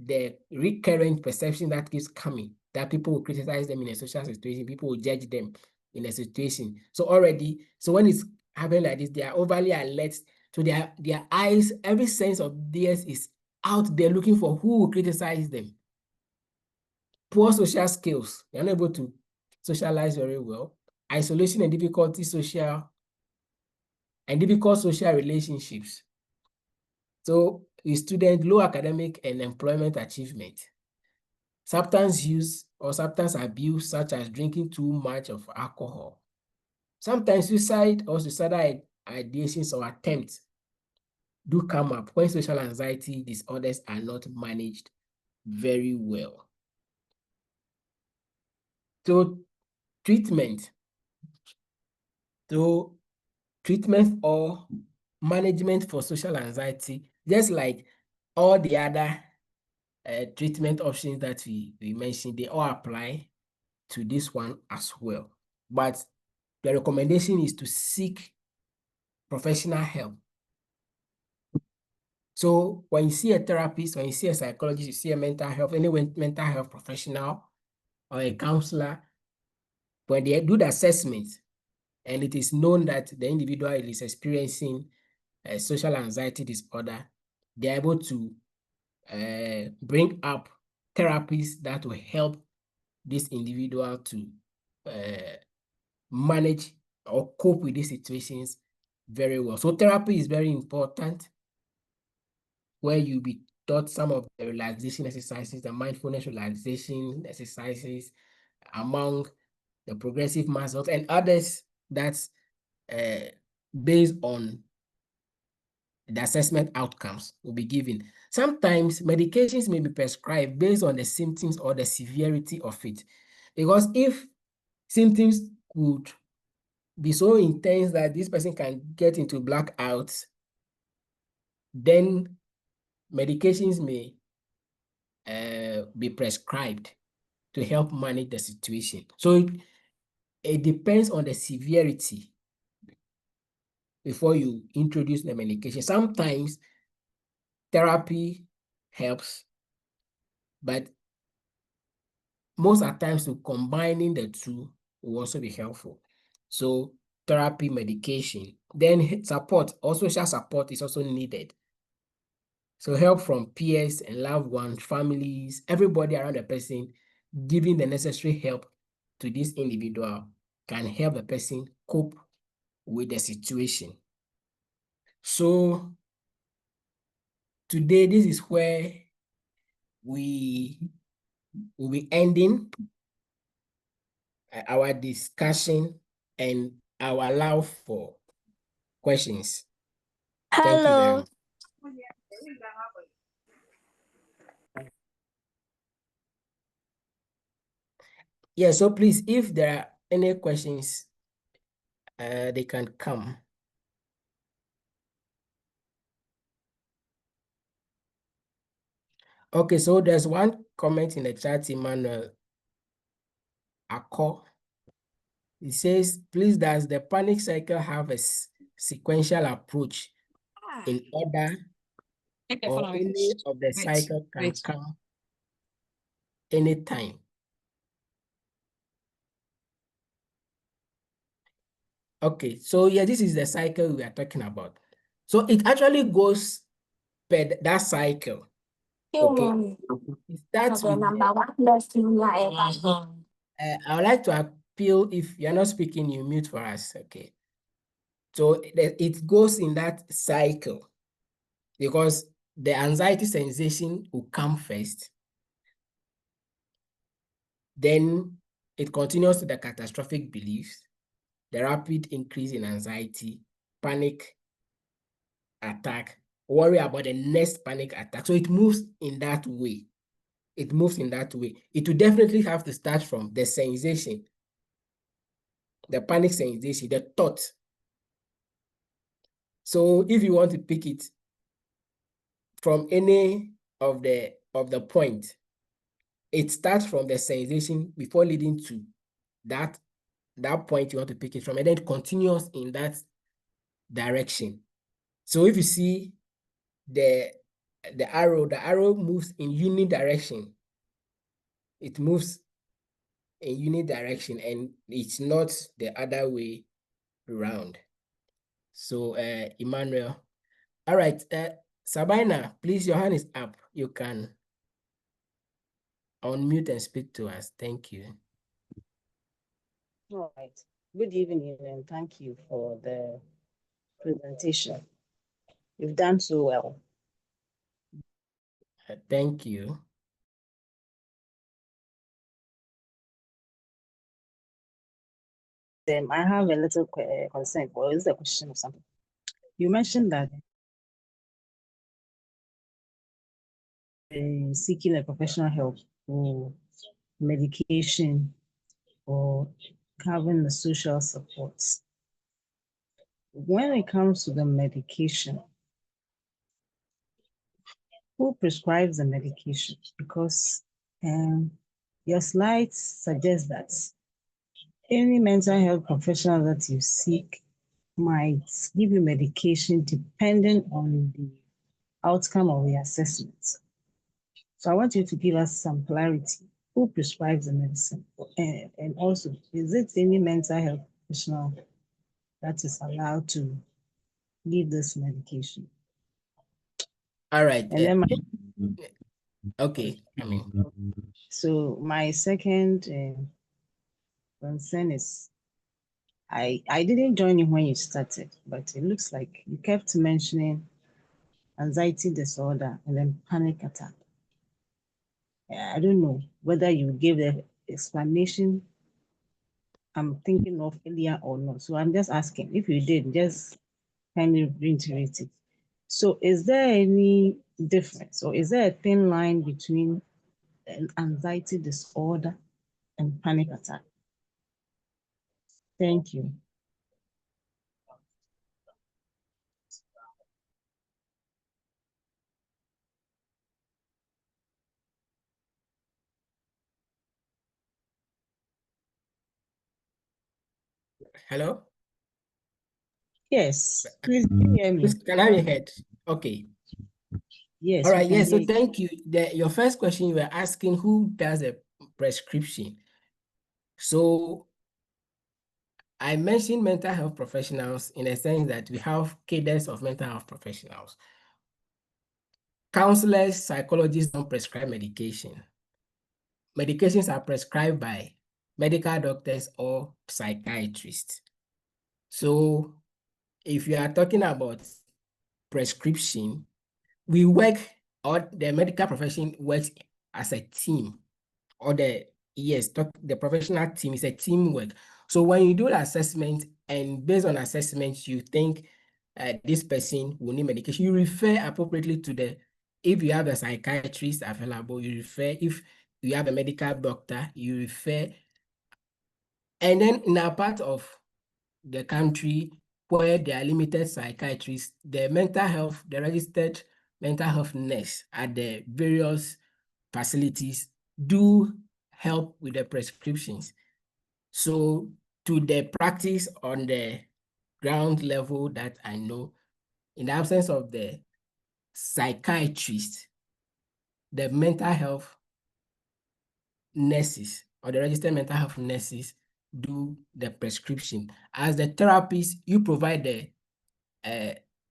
S1: the recurrent perception that keeps coming, that people will criticize them in a social situation, people will judge them in a situation. So when it's happening like this, they are overly alert. So their eyes, every sense of theirs is out there looking for who will criticize them. Poor social skills, they're not able to socialize very well. Isolation and difficult social relationships. So the student, low academic and employment achievement. Substance use or substance abuse, such as drinking too much of alcohol. Sometimes suicide or suicidal ideations or attempts do come up when social anxiety disorders are not managed very well. So treatment or management for social anxiety, just like all the other treatment options that we mentioned, they all apply to this one as well. But the recommendation is to seek professional help. So when you see a therapist, when you see a psychologist, you see a mental health professional or a counselor, when they do the assessment and it is known that the individual is experiencing a social anxiety disorder, they're able to bring up therapies that will help this individual to manage or cope with these situations very well. So therapy is very important, where you be taught some of the relaxation exercises, the mindfulness relaxation exercises, among the progressive mass health, and others that's based on the assessment outcomes will be given. Sometimes medications may be prescribed based on the symptoms or the severity of it. Because if symptoms could be so intense that this person can get into blackouts, then medications may be prescribed to help manage the situation. So it depends on the severity before you introduce the medication. Sometimes therapy helps, but most of the times combining the two will also be helpful. So therapy, medication, then support, or social support is also needed. So help from peers and loved ones, families, everybody around the person, giving the necessary help to this individual can help the person cope with the situation. So today, this is where we will be ending our discussion, and I will allow for questions. Thank you very much. Yeah, so please, if there are any questions, they can come. Okay, so there's one comment in the chat, Emmanuel Akko. It says, please, does the panic cycle have a sequential approach in order, or any of the cycle can come anytime? Okay, so yeah, this is the cycle we are talking about. So it actually goes per that cycle. Okay, it starts with I would like to appeal, if you're not speaking, you mute for us. Okay, so it goes in that cycle because the anxiety sensation will come first, then it continues to the catastrophic beliefs, the rapid increase in anxiety, panic attack, worry about the next panic attack. So it moves in that way. It moves in that way. It will definitely have to start from the sensation, the panic sensation, the thought. So if you want to pick it from any of the point, it starts from the sensation before leading to that point you want to pick it from, and then it continues in that direction. So if you see the arrow moves in unidirection. It moves in unidirection, and it's not the other way around. So Emmanuel, all right, Sabina, please, your hand is up. You can unmute and speak to us. Thank you.
S2: All right. Good evening, and thank you for the presentation. You've done so well.
S1: Thank you.
S2: I have a little concern. Well, it's a question of something. You mentioned that seeking a professional help for medication or having the social supports. When it comes to the medication, who prescribes the medication? Because your slides suggest that any mental health professional that you seek might give you medication depending on the outcome of the assessment. So I want you to give us some clarity. Who prescribes the medicine? And also, is it any mental health professional that is allowed to give this medication?
S1: All right.
S2: And then
S1: okay.
S2: So my second concern is I didn't join you when you started, but it looks like you kept mentioning anxiety disorder and then panic attack. I don't know whether you gave the explanation I'm thinking of earlier or not. So I'm just asking. If you did, just kindly reiterate it. So is there any difference, or is there a thin line between an anxiety disorder and panic attack? Thank you.
S1: Hello?
S2: Yes, please hear me.
S1: Can I be heard? Okay.
S2: Yes,
S1: All
S2: we
S1: right.
S2: can
S1: Yes.
S2: hear
S1: So
S2: you.
S1: thank you. Your first question, you were asking who does a prescription. So I mentioned mental health professionals in a sense that we have cadres of mental health professionals. Counselors, psychologists don't prescribe medication. Medications are prescribed by medical doctors or psychiatrists. So if you are talking about prescription, we work, or the medical profession works as a team, or the professional team is a teamwork. So when you do the assessment, and based on assessment, you think this person will need medication, you refer appropriately to if you have a psychiatrist available, you refer. If you have a medical doctor, you refer. And then in a part of the country where there are limited psychiatrists, the registered mental health nurse at the various facilities do help with the prescriptions. So to the practice on the ground level that I know, in the absence of the psychiatrist, the mental health nurses or the registered mental health nurses do the prescription. As the therapist, you provide the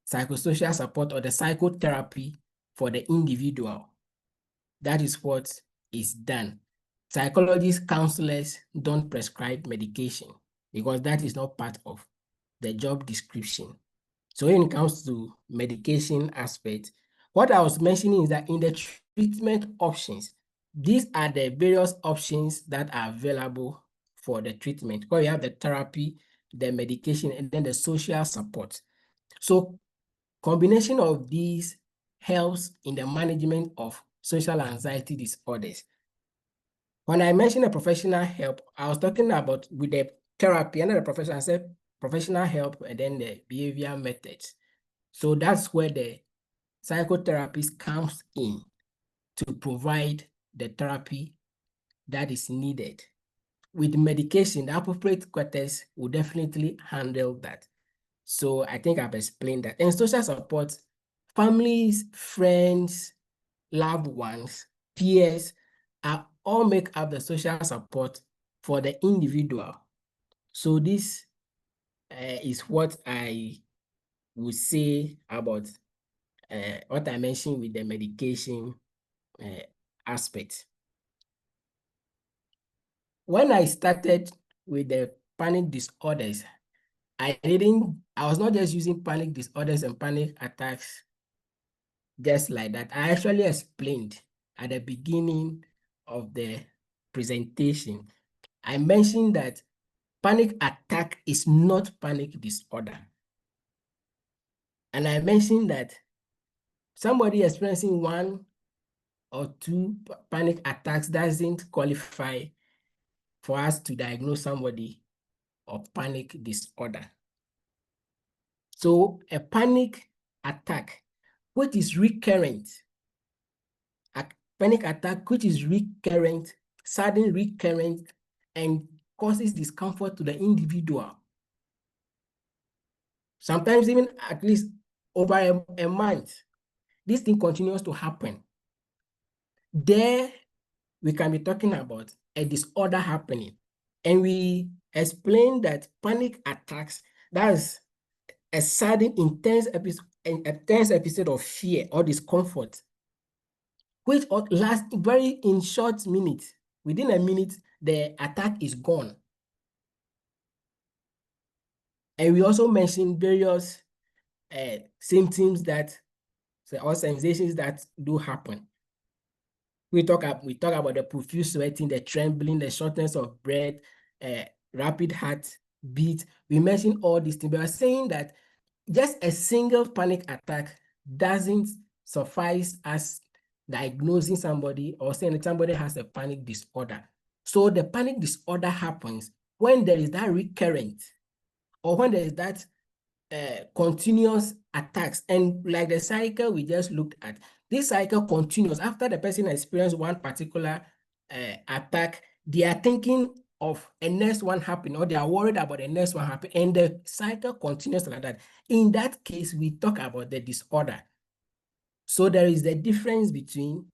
S1: psychosocial support or the psychotherapy for the individual. That is what is done. Psychologists, counselors don't prescribe medication because that is not part of the job description. So when it comes to medication aspect, what I was mentioning is that in the treatment options, these are the various options that are available for the treatment, where you have the therapy, the medication, and then the social support. So combination of these helps in the management of social anxiety disorders. When I mentioned a professional help, I was talking about with the therapy and the professional, I said professional help and then the behavior methods. So that's where the psychotherapist comes in to provide the therapy that is needed. With medication, the appropriate quarters will definitely handle that. So I think I've explained that. And social support, families, friends, loved ones, peers are all make up the social support for the individual. So this is what I would say about what I mentioned with the medication aspect. When I started with the panic disorders, I was not just using panic disorders and panic attacks just like that. I actually explained at the beginning of the presentation. I mentioned that panic attack is not panic disorder. And I mentioned that somebody experiencing one or two panic attacks doesn't qualify for us to diagnose somebody of panic disorder. So a panic attack, which is recurrent, a panic attack which is recurrent, sudden recurrent, and causes discomfort to the individual. Sometimes even at least over a month, this thing continues to happen. There, we can be talking about a disorder happening. And we explain that panic attacks, that's a sudden intense episode of fear or discomfort, which lasts very in short minutes. Within a minute, the attack is gone. And we also mentioned various symptoms or sensations that do happen. We talk about the profuse sweating, the trembling, the shortness of breath, rapid heartbeat. We mentioned all these things. We are saying that just a single panic attack doesn't suffice as diagnosing somebody or saying that somebody has a panic disorder. So the panic disorder happens when there is that recurrent or when there is that continuous attacks. And like the cycle we just looked at, this cycle continues after the person experienced one particular attack. They are thinking of a next one happening, or they are worried about the next one happening, and the cycle continues like that. In that case, we talk about the disorder. So there is a difference between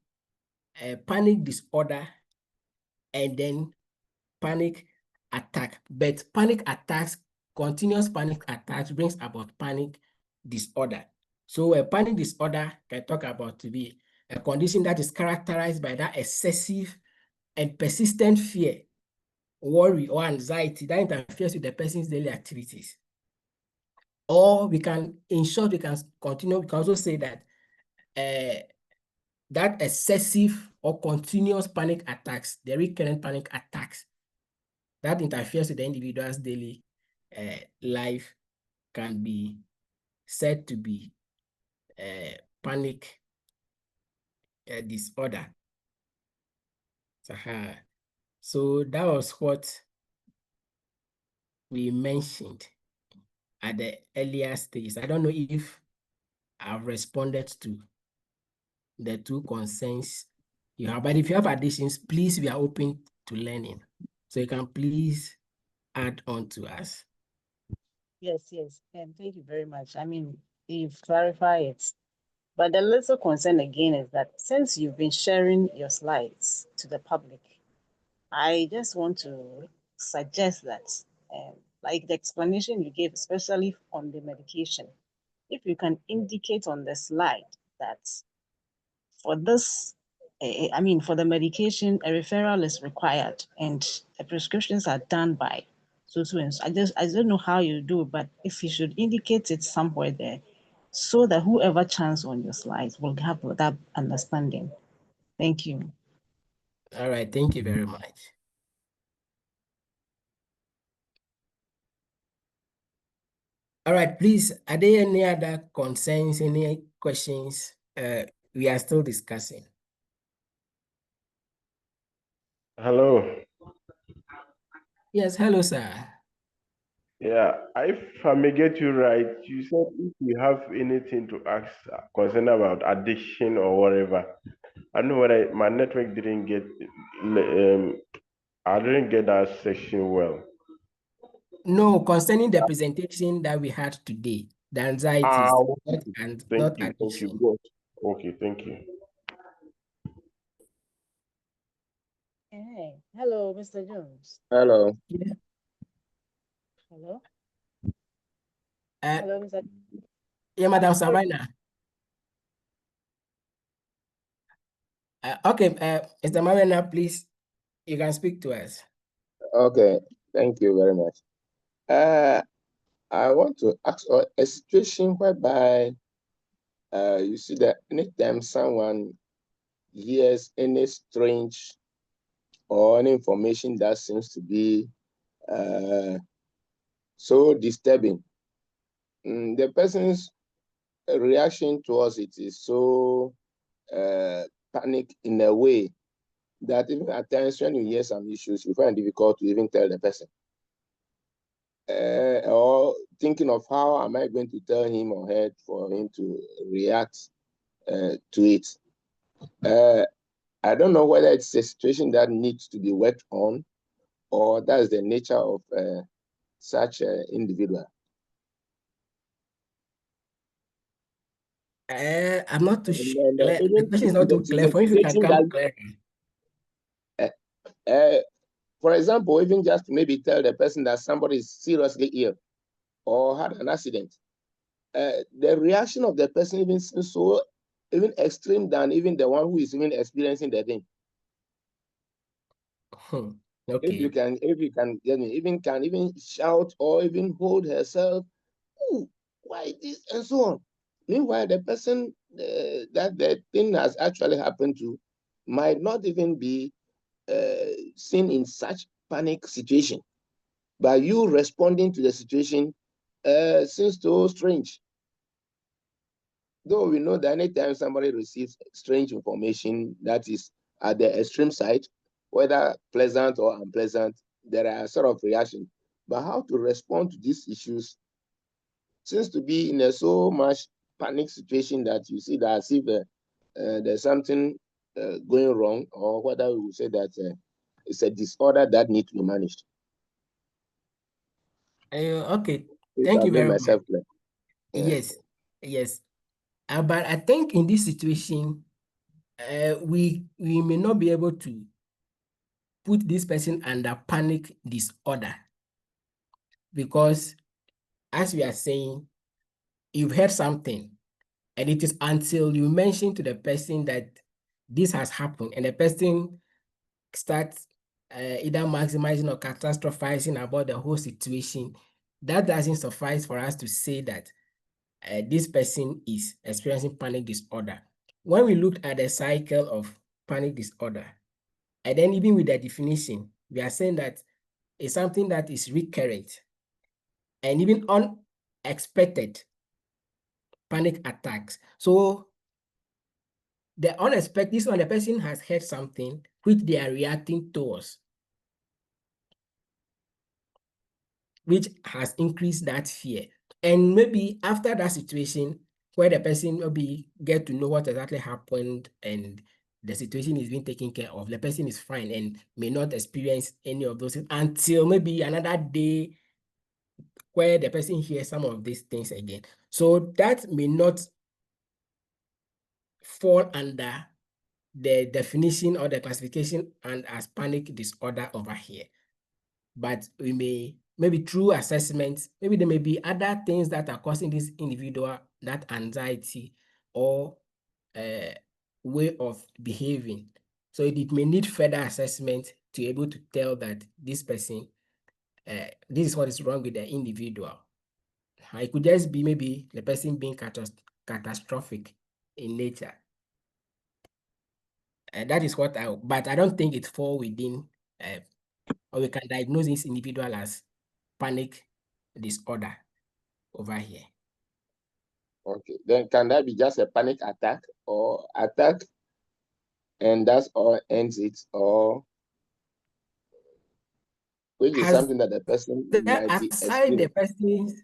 S1: a panic disorder and then panic attack. But panic attacks, continuous panic attacks brings about panic disorder. So a panic disorder can talk about to be a condition that is characterized by that excessive and persistent fear, worry, or anxiety that interferes with the person's daily activities. Or we can, in short, we can continue, we can also say that that excessive or continuous panic attacks, the recurrent panic attacks that interferes with the individual's daily life can be said to be panic disorder. So that was what we mentioned at the earlier stages. I don't know if I've responded to the two concerns you have, but if you have additions, please, we are open to learning. So you can please add on to us.
S2: Yes, and thank you very much. I mean, you've clarified it. But the little concern again is that since you've been sharing your slides to the public, I just want to suggest that, like the explanation you gave, especially on the medication, if you can indicate on the slide that for this, for the medication, a referral is required and the prescriptions are done by so and so. I don't know how you do, but if you should indicate it somewhere there, so that whoever chance on your slides will have that understanding. Thank you.
S1: All right, thank you very much. All right, please, are there any other concerns, any questions? We are still discussing.
S3: Hello.
S1: Yes, hello, sir.
S3: Yeah, if I may get you right, you said if you have anything to ask concern about addiction or whatever. I don't know whether my network didn't get, I didn't get that section well.
S1: No, concerning the presentation that we had today, the anxieties and not addiction.
S3: Okay, thank you.
S2: Hey, hello, Mr. Jones.
S4: Hello.
S1: Yeah.
S2: Hello.
S1: Hello,
S2: Mr.
S1: Yeah, Madam Savannah. Okay, Mr. Marina, please, you can speak to us.
S4: Okay, thank you very much. I want to ask a situation whereby you see that anytime someone hears any strange or any information that seems to be so disturbing, the person's reaction towards it is so panic in a way that even at times when you hear some issues, you find it difficult to even tell the person. Or thinking of how am I going to tell him or her for him to react to it. I don't know whether it's a situation that needs to be worked on or that's the nature of such an individual.
S1: I'm not too sure. The question is not too clear. For if you can come clear.
S4: For example, even just maybe tell the person that somebody is seriously ill or had an accident. The reaction of the person even seems so even extreme than even the one who is even experiencing the thing.
S1: Okay.
S4: If you can even shout or even hold herself, "Ooh, why this?" and so on. Meanwhile, the person that the thing has actually happened to might not even be seen in such panic situation. But you responding to the situation seems so strange. Though we know that anytime somebody receives strange information that is at the extreme side, whether pleasant or unpleasant, there are sort of reactions. But how to respond to these issues seems to be in a so much panic situation that you see that as if there's something going wrong, or whether we would say that it's a disorder that needs to be managed.
S1: Okay,
S4: If
S1: thank
S4: I
S1: you
S4: made
S1: very much.
S4: myself clear. Yeah.
S1: Yes, yes. But I think in this situation, we may not be able to put this person under panic disorder, because as we are saying, you've heard something, and it is until you mention to the person that this has happened, and the person starts either maximizing or catastrophizing about the whole situation, that doesn't suffice for us to say that this person is experiencing panic disorder. When we looked at the cycle of panic disorder, and then even with the definition, we are saying that it's something that is recurrent and even unexpected panic attacks. So the unexpected, this one, the person has heard something which they are reacting towards, which has increased that fear. And maybe after that situation, where the person maybe get to know what exactly happened and the situation is being taken care of, the person is fine and may not experience any of those things until maybe another day where the person hears some of these things again. So that may not fall under the definition or the classification and as panic disorder over here. But we may, maybe through assessment, maybe there may be other things that are causing this individual that anxiety or way of behaving. So it may need further assessment to be able to tell that this person, this is what is wrong with the individual. It could just be maybe the person being catastrophic in nature. That is what but I don't think it fall within, or we can diagnose this individual as panic disorder over here.
S4: Okay. Then can that be just a panic attack, or attack and that's all ends it, or which is something that the person might be
S1: Aside the
S4: experiencing?
S1: person,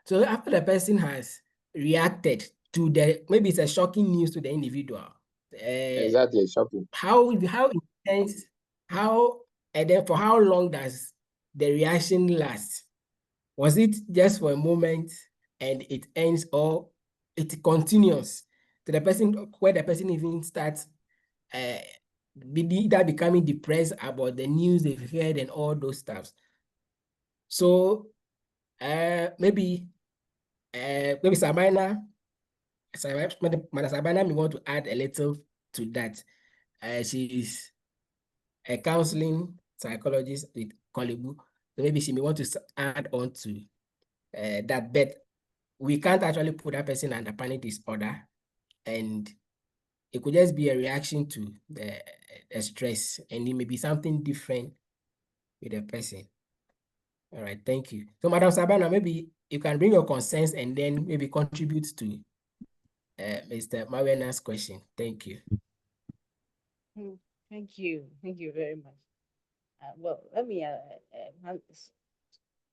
S1: so after the person has reacted to the, maybe it's a shocking news to the individual.
S4: Exactly, shocking.
S1: How intense, and then for how long does the reaction last? Was it just for a moment and it ends, or it continues to the person where the person even starts either becoming depressed about the news they've heard and all those stuff? So maybe Sabina may want to add a little to that. She is a counseling psychologist with Kolebu. So maybe she may want to add on to that, but we can't actually put that person under panic disorder, and it could just be a reaction to the stress, and it may be something different with the person. All right, thank you. So, Madam Sabana, maybe you can bring your concerns and then maybe contribute to Mr. Mariena's question. Thank you.
S2: Thank you. Thank you very much. Well, let me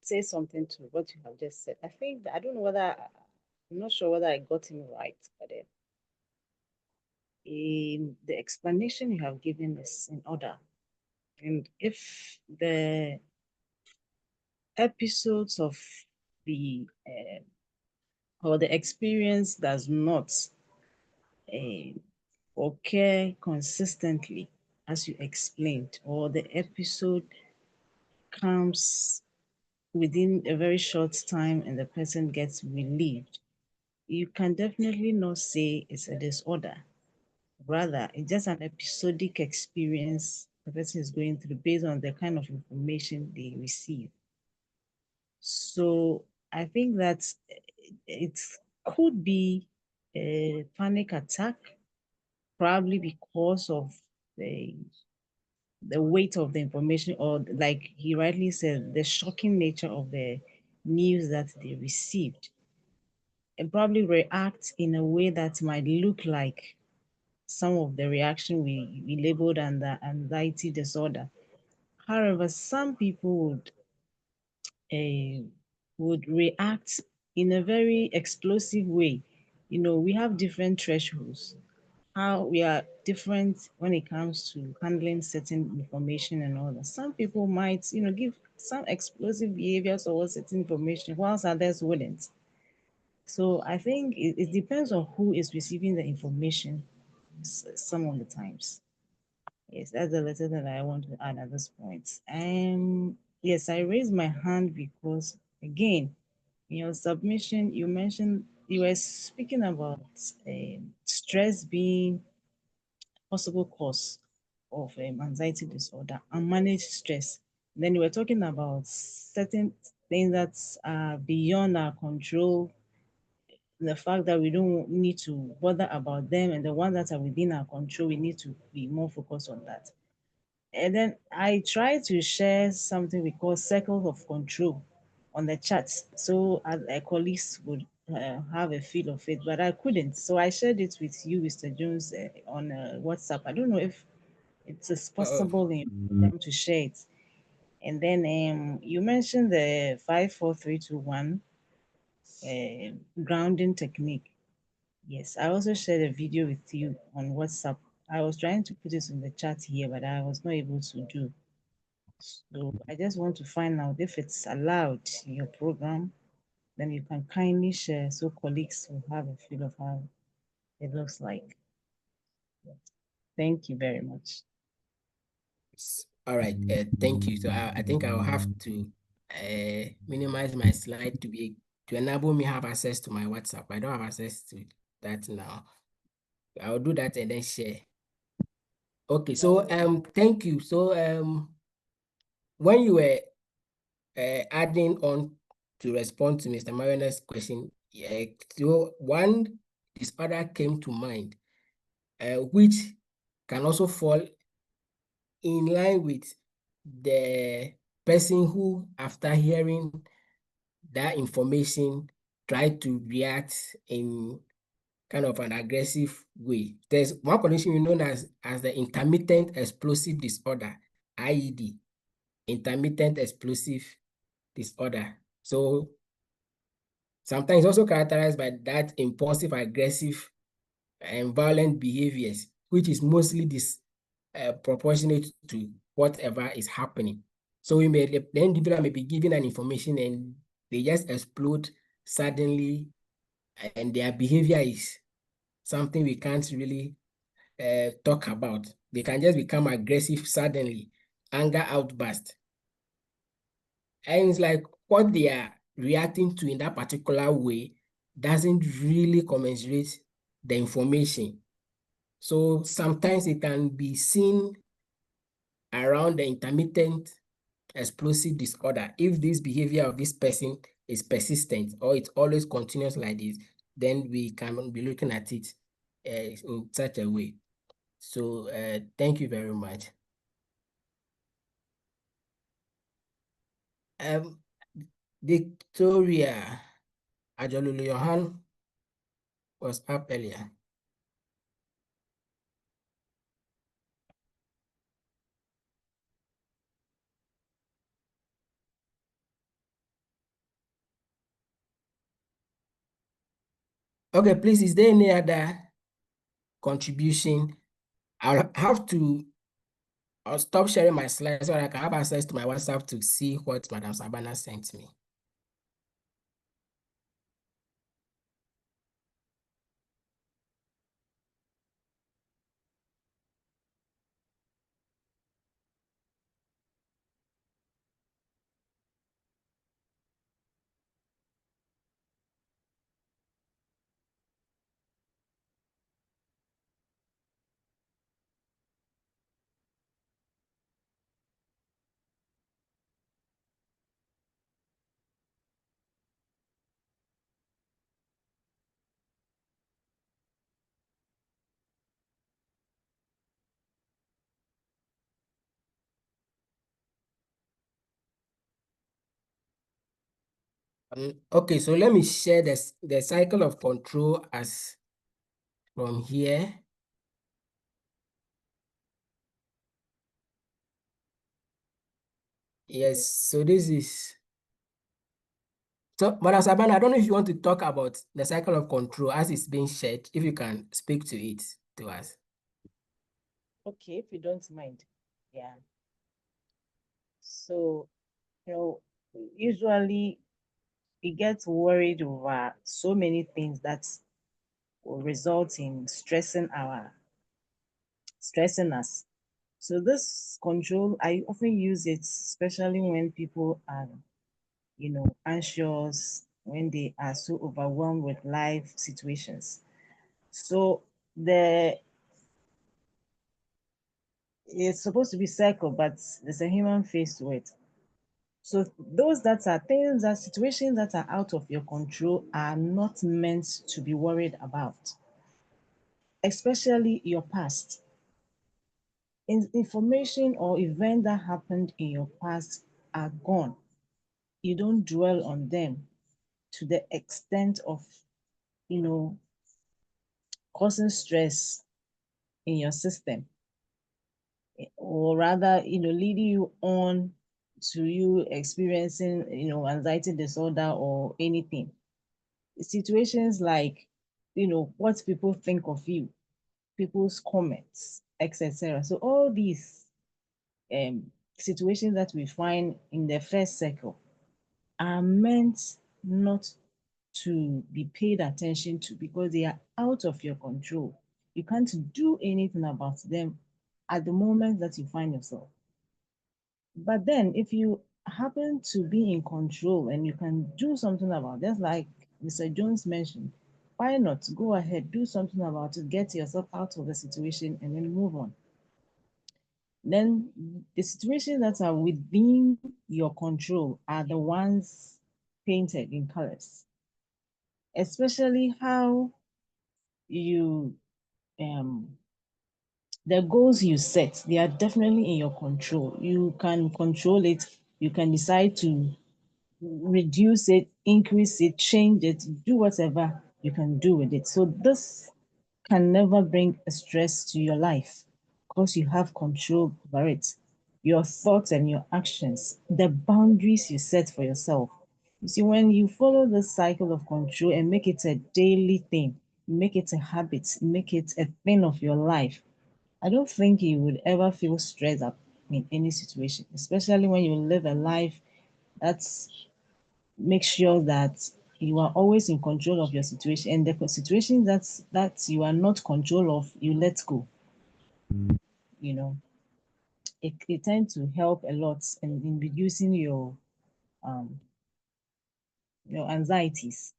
S2: say something to what you have just said. I think that, I don't know whether, I'm not sure whether I got him right, but in the explanation you have given is in order. And if the episodes of the or the experience does not occur consistently, as you explained, or the episode comes within a very short time and the person gets relieved, you can definitely not say it's a disorder. Rather, it's just an episodic experience the person is going through based on the kind of information they receive. So I think that it could be a panic attack, probably because of the the weight of the information, or like he rightly said, the shocking nature of the news that they received, and probably react in a way that might look like some of the reaction we labeled under anxiety disorder. However, some people would react in a very explosive way. You know, we have different thresholds, how we are different when it comes to handling certain information and all that. Some people might, you know, give some explosive behaviors towards certain information, whilst others wouldn't. So I think it depends on who is receiving the information some of the times. Yes, that's the little that I want to add at this point. Yes, I raised my hand because, again, in your submission, you mentioned you were speaking about stress being possible cause of anxiety disorder, unmanaged stress. Then you were talking about certain things that are beyond our control, the fact that we don't need to bother about them, and the ones that are within our control, we need to be more focused on that. And then I try to share something we call circles of control on the chat, so our colleagues would have a feel of it, but I couldn't. So I shared it with you, Mr. Jones, on WhatsApp. I don't know if it is
S1: Oh,
S2: possible in them to share it. And then you mentioned the 54321 grounding technique. Yes, I also shared a video with you on WhatsApp. I was trying to put it in the chat here, but I was not able to do. So I just want to find out if it's allowed in your program, then you can kindly share so colleagues will have a feel of how it looks like. Thank you very much.
S1: all right. Thank you. So I think I will have to minimize my slide to enable me have access to my WhatsApp. I don't have access to that now. I'll do that and then share. Okay. So thank you. So when you were adding on to respond to Mr. Mario's question, so one disorder came to mind, which can also fall in line with the person who, after hearing that information, tried to react in kind of an aggressive way. There's one condition known as the intermittent explosive disorder, IED, intermittent explosive disorder. So sometimes also characterized by that impulsive, aggressive, and violent behaviors, which is mostly proportionate to whatever is happening. So the individual may be given an information and they just explode suddenly, and their behavior is something we can't really talk about. They can just become aggressive suddenly, anger outburst. And it's like what they are reacting to in that particular way doesn't really commensurate the information. So sometimes it can be seen around the intermittent explosive disorder. If this behavior of this person is persistent or it always continues like this, then we can be looking at it in such a way. So thank you very much. Victoria Ajolulu, your hand was up earlier. Okay, please, is there any other contribution? I'll have to I'll stop sharing my slides so I can have access to my WhatsApp to see what Madam Sabana sent me. Okay, so let me share the cycle of control as from here. Yes, so this is. So, Madam Sabana, I don't know if you want to talk about the cycle of control as it's being shared, if you can speak to it to us.
S2: Okay, if you don't mind. Yeah. So, usually we get worried over so many things that will result in stressing us. So this control, I often use it, especially when people are, anxious, when they are so overwhelmed with life situations. So the it's supposed to be cycle, but there's a human face to it. So those that are things that situations that are out of your control are not meant to be worried about, especially your past. Information or event that happened in your past are gone. You don't dwell on them to the extent of, you know, causing stress in your system, or rather, leading you on to you experiencing, anxiety disorder or anything. Situations like, what people think of you, people's comments, etc. So all these um, situations that we find in the first circle are meant not to be paid attention to because they are out of your control. You can't do anything about them at the moment that you find yourself. But then, if you happen to be in control and you can do something about it, like Mr. Jones mentioned, why not go ahead, do something about it, get yourself out of the situation, and then move on? Then the situations that are within your control are the ones painted in colors, especially how you the goals you set, they are definitely in your control. You can control it. You can decide to reduce it, increase it, change it, do whatever you can do with it. So this can never bring a stress to your life because you have control over it. Your thoughts and your actions, the boundaries you set for yourself. You see, when you follow this cycle of control and make it a daily thing, make it a habit, make it a thing of your life, I don't think you would ever feel stressed up in any situation, especially when you live a life that's make sure that you are always in control of your situation, and the situation that you are not control of, you let go. You know, it tends to help a lot in reducing um your anxieties.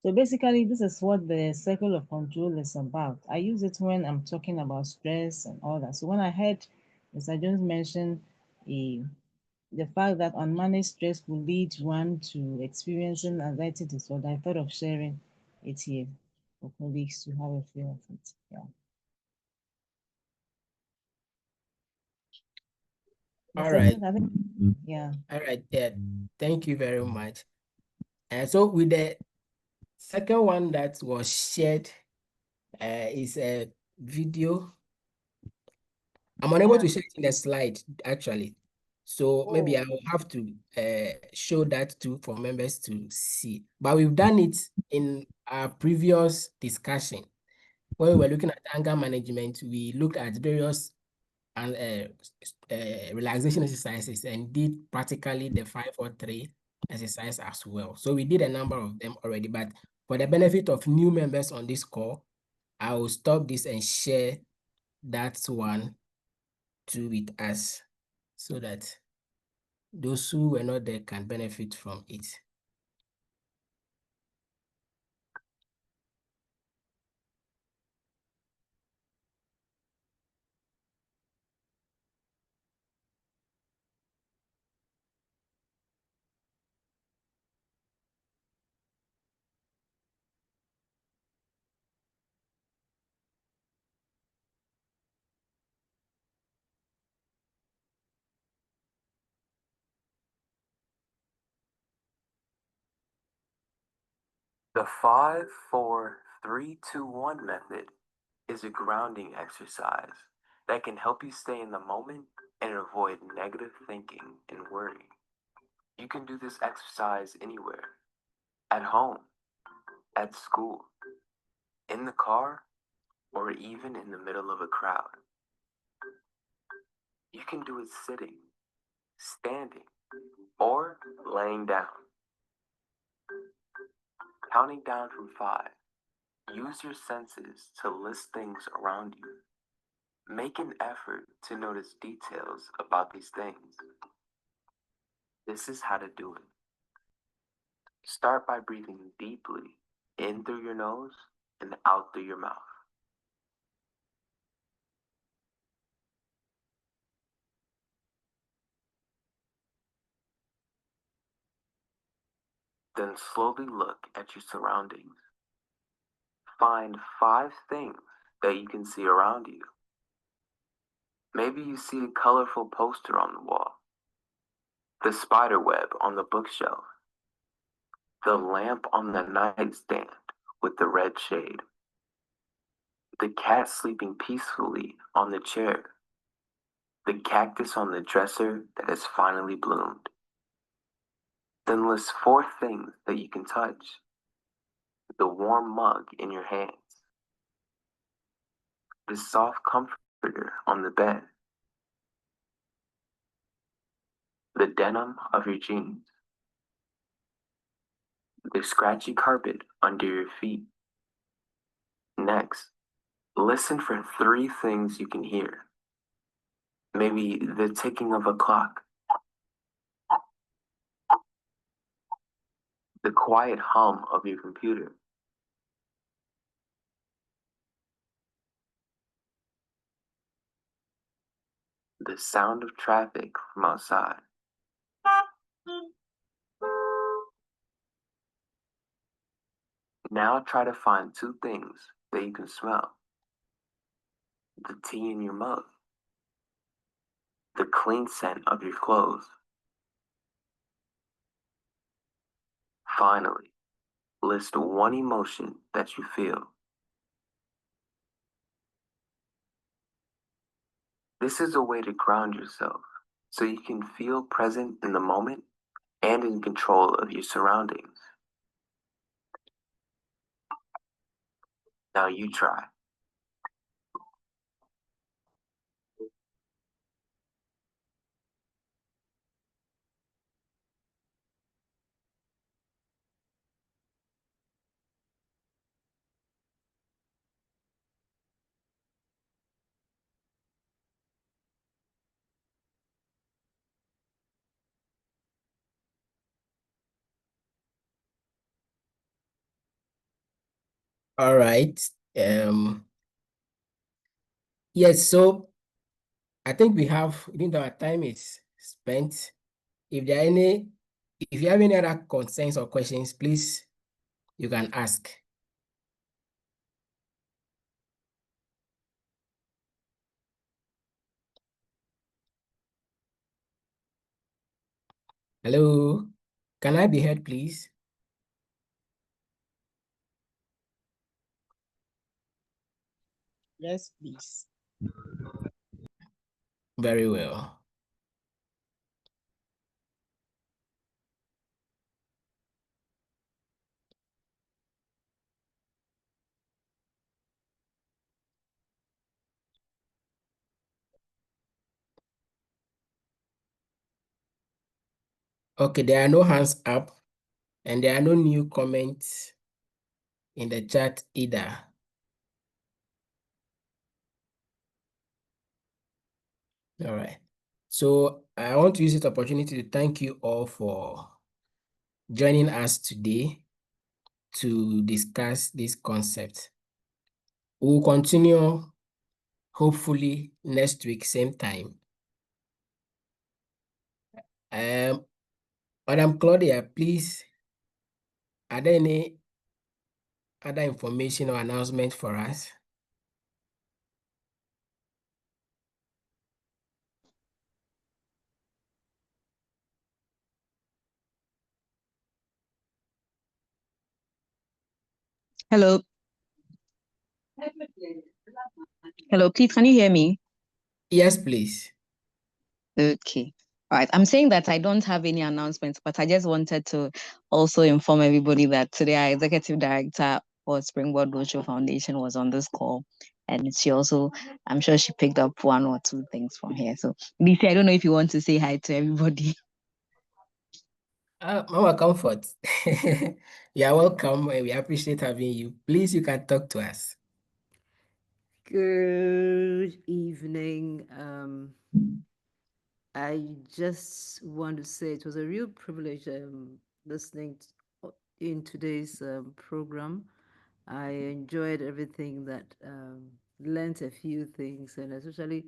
S2: So basically, this is what the circle of control is about. I use it when I'm talking about stress and all that. So when I heard Mr. Jones mention a the fact that unmanaged stress will lead one to experiencing anxiety disorder, I thought of sharing it here for colleagues to have a feel of it. Yeah.
S1: All
S2: Mr.
S1: right.
S2: Jones, I think, yeah.
S1: All right. Yeah. Thank you very much. And so with the second one that was shared is a video. I'm unable to
S2: Yeah.
S1: share it in the slide, actually. So maybe I
S2: Oh,
S1: will have to show that too for members to see. But we've done it in our previous discussion. When we were looking at anger management, we looked at various and relaxation exercises and did practically the 543 exercise as well. So we did a number of them already, but for the benefit of new members on this call, I will stop this and share that one too with us so that those who were not there can benefit from it.
S5: The 5-4-3-2-1 method is a grounding exercise that can help you stay in the moment and avoid negative thinking and worry. You can do this exercise anywhere, at home, at school, in the car, or even in the middle of a crowd. You can do it sitting, standing, or laying down. Counting down from 5, use your senses to list things around you. Make an effort to notice details about these things. This is how to do it. Start by breathing deeply in through your nose and out through your mouth. Then slowly look at your surroundings. Find 5 things that you can see around you. Maybe you see a colorful poster on the wall, the spider web on the bookshelf, the lamp on the nightstand with the red shade, the cat sleeping peacefully on the chair, the cactus on the dresser that has finally bloomed. Then list 4 things that you can touch. The warm mug in your hands, the soft comforter on the bed, the denim of your jeans, the scratchy carpet under your feet. Next, listen for 3 things you can hear. Maybe the ticking of a clock, the quiet hum of your computer, the sound of traffic from outside. Now try to find 2 things that you can smell. The tea in your mug, the clean scent of your clothes. Finally, list 1 emotion that you feel. This is a way to ground yourself so you can feel present in the moment and in control of your surroundings. Now you try.
S1: All right. Yes, so I think we have, even though our time is spent, if there are any, if you have any other concerns or questions, please, you can ask. Hello, can I be heard, please?
S2: Yes, please.
S1: Very well. Okay, there are no hands up and there are no new comments in the chat either. All right. So I want to use this opportunity to thank you all for joining us today to discuss this concept. We'll continue hopefully next week, same time. Madam Claudia, please, are there any other information or announcement for us?
S6: Hello. Hello, please, can you hear me?
S1: Yes, please.
S6: Okay. All right. I'm saying that I don't have any announcements, but I just wanted to also inform everybody that today our executive director for Spring Board Roadshow Foundation was on this call. And she also, I'm sure she picked up one or two things from here. So, Lisa, I don't know if you want to say hi to everybody.
S1: Mama Comfort, you are welcome. And we appreciate having you. Please, you can talk to us.
S7: Good evening. I just want to say it was a real privilege listening in today's program. I enjoyed everything that learned a few things, and especially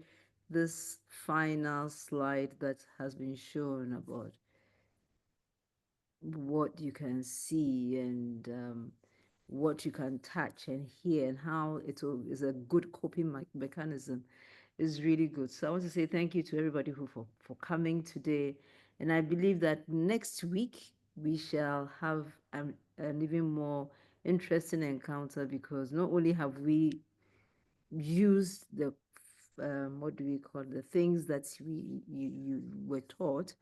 S7: this final slide that has been shown about what you can see and what you can touch and hear, and how it is a good coping mechanism is really good. So I want to say thank you to everybody for coming today. And I believe that next week we shall have an even more interesting encounter, because not only have we used the what do we call the things that you were taught,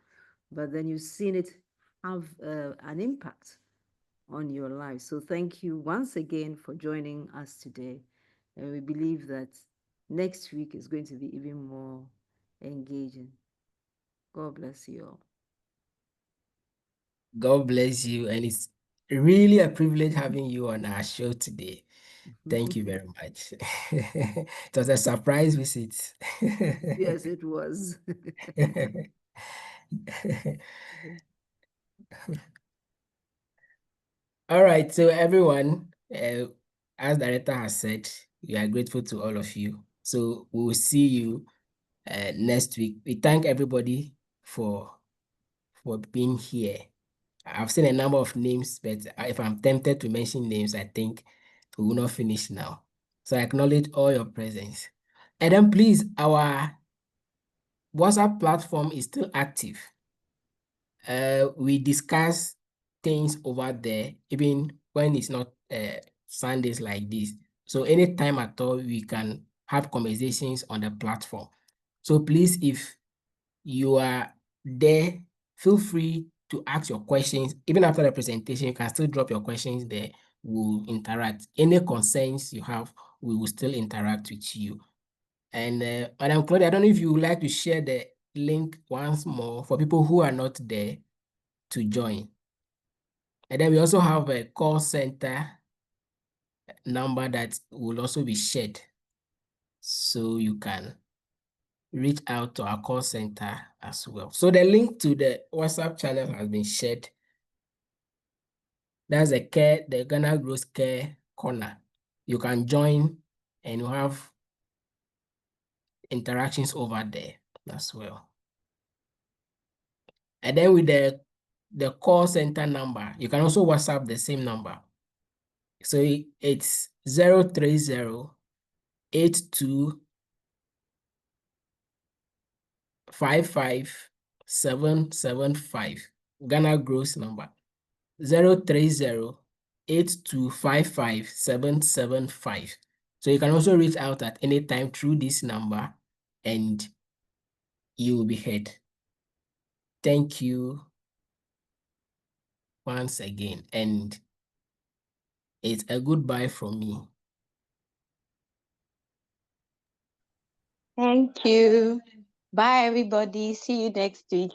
S7: but then you've seen it have an impact on your life. So thank you once again for joining us today. And we believe that next week is going to be even more engaging. God bless you all.
S1: God bless you. And it's really a privilege having you on our show today. Thank you very much. It was a surprise visit.
S7: Yes, it was.
S1: All right, so everyone, as director has said, we are grateful to all of you. So we will see you next week. We thank everybody for being here. I've seen a number of names, but if I'm tempted to mention names, I think we will not finish now. So I acknowledge all your presence. And then please, our WhatsApp platform is still active. We discuss things over there, even when it's not Sundays like this. So anytime at all, we can have conversations on the platform. So please, if you are there, feel free to ask your questions. Even after the presentation, you can still drop your questions there. We'll interact. Any concerns you have, we will still interact with you. And Madam Claudia, I don't know if you would like to share the link once more for people who are not there to join. And then we also have a call center number that will also be shared, so you can reach out to our call center as well. So the link to the WhatsApp channel has been shared. That's the Ghana Growth Care Corner. You can join and you have interactions over there as well. And then with the call center number, you can also WhatsApp the same number. So it's 030-8255-775. Ghana Growth number 030-8255-775. So you can also reach out at any time through this number and you will be heard. Thank you once again, and it's a goodbye from me.
S6: Thank you. Bye, everybody. See you next week.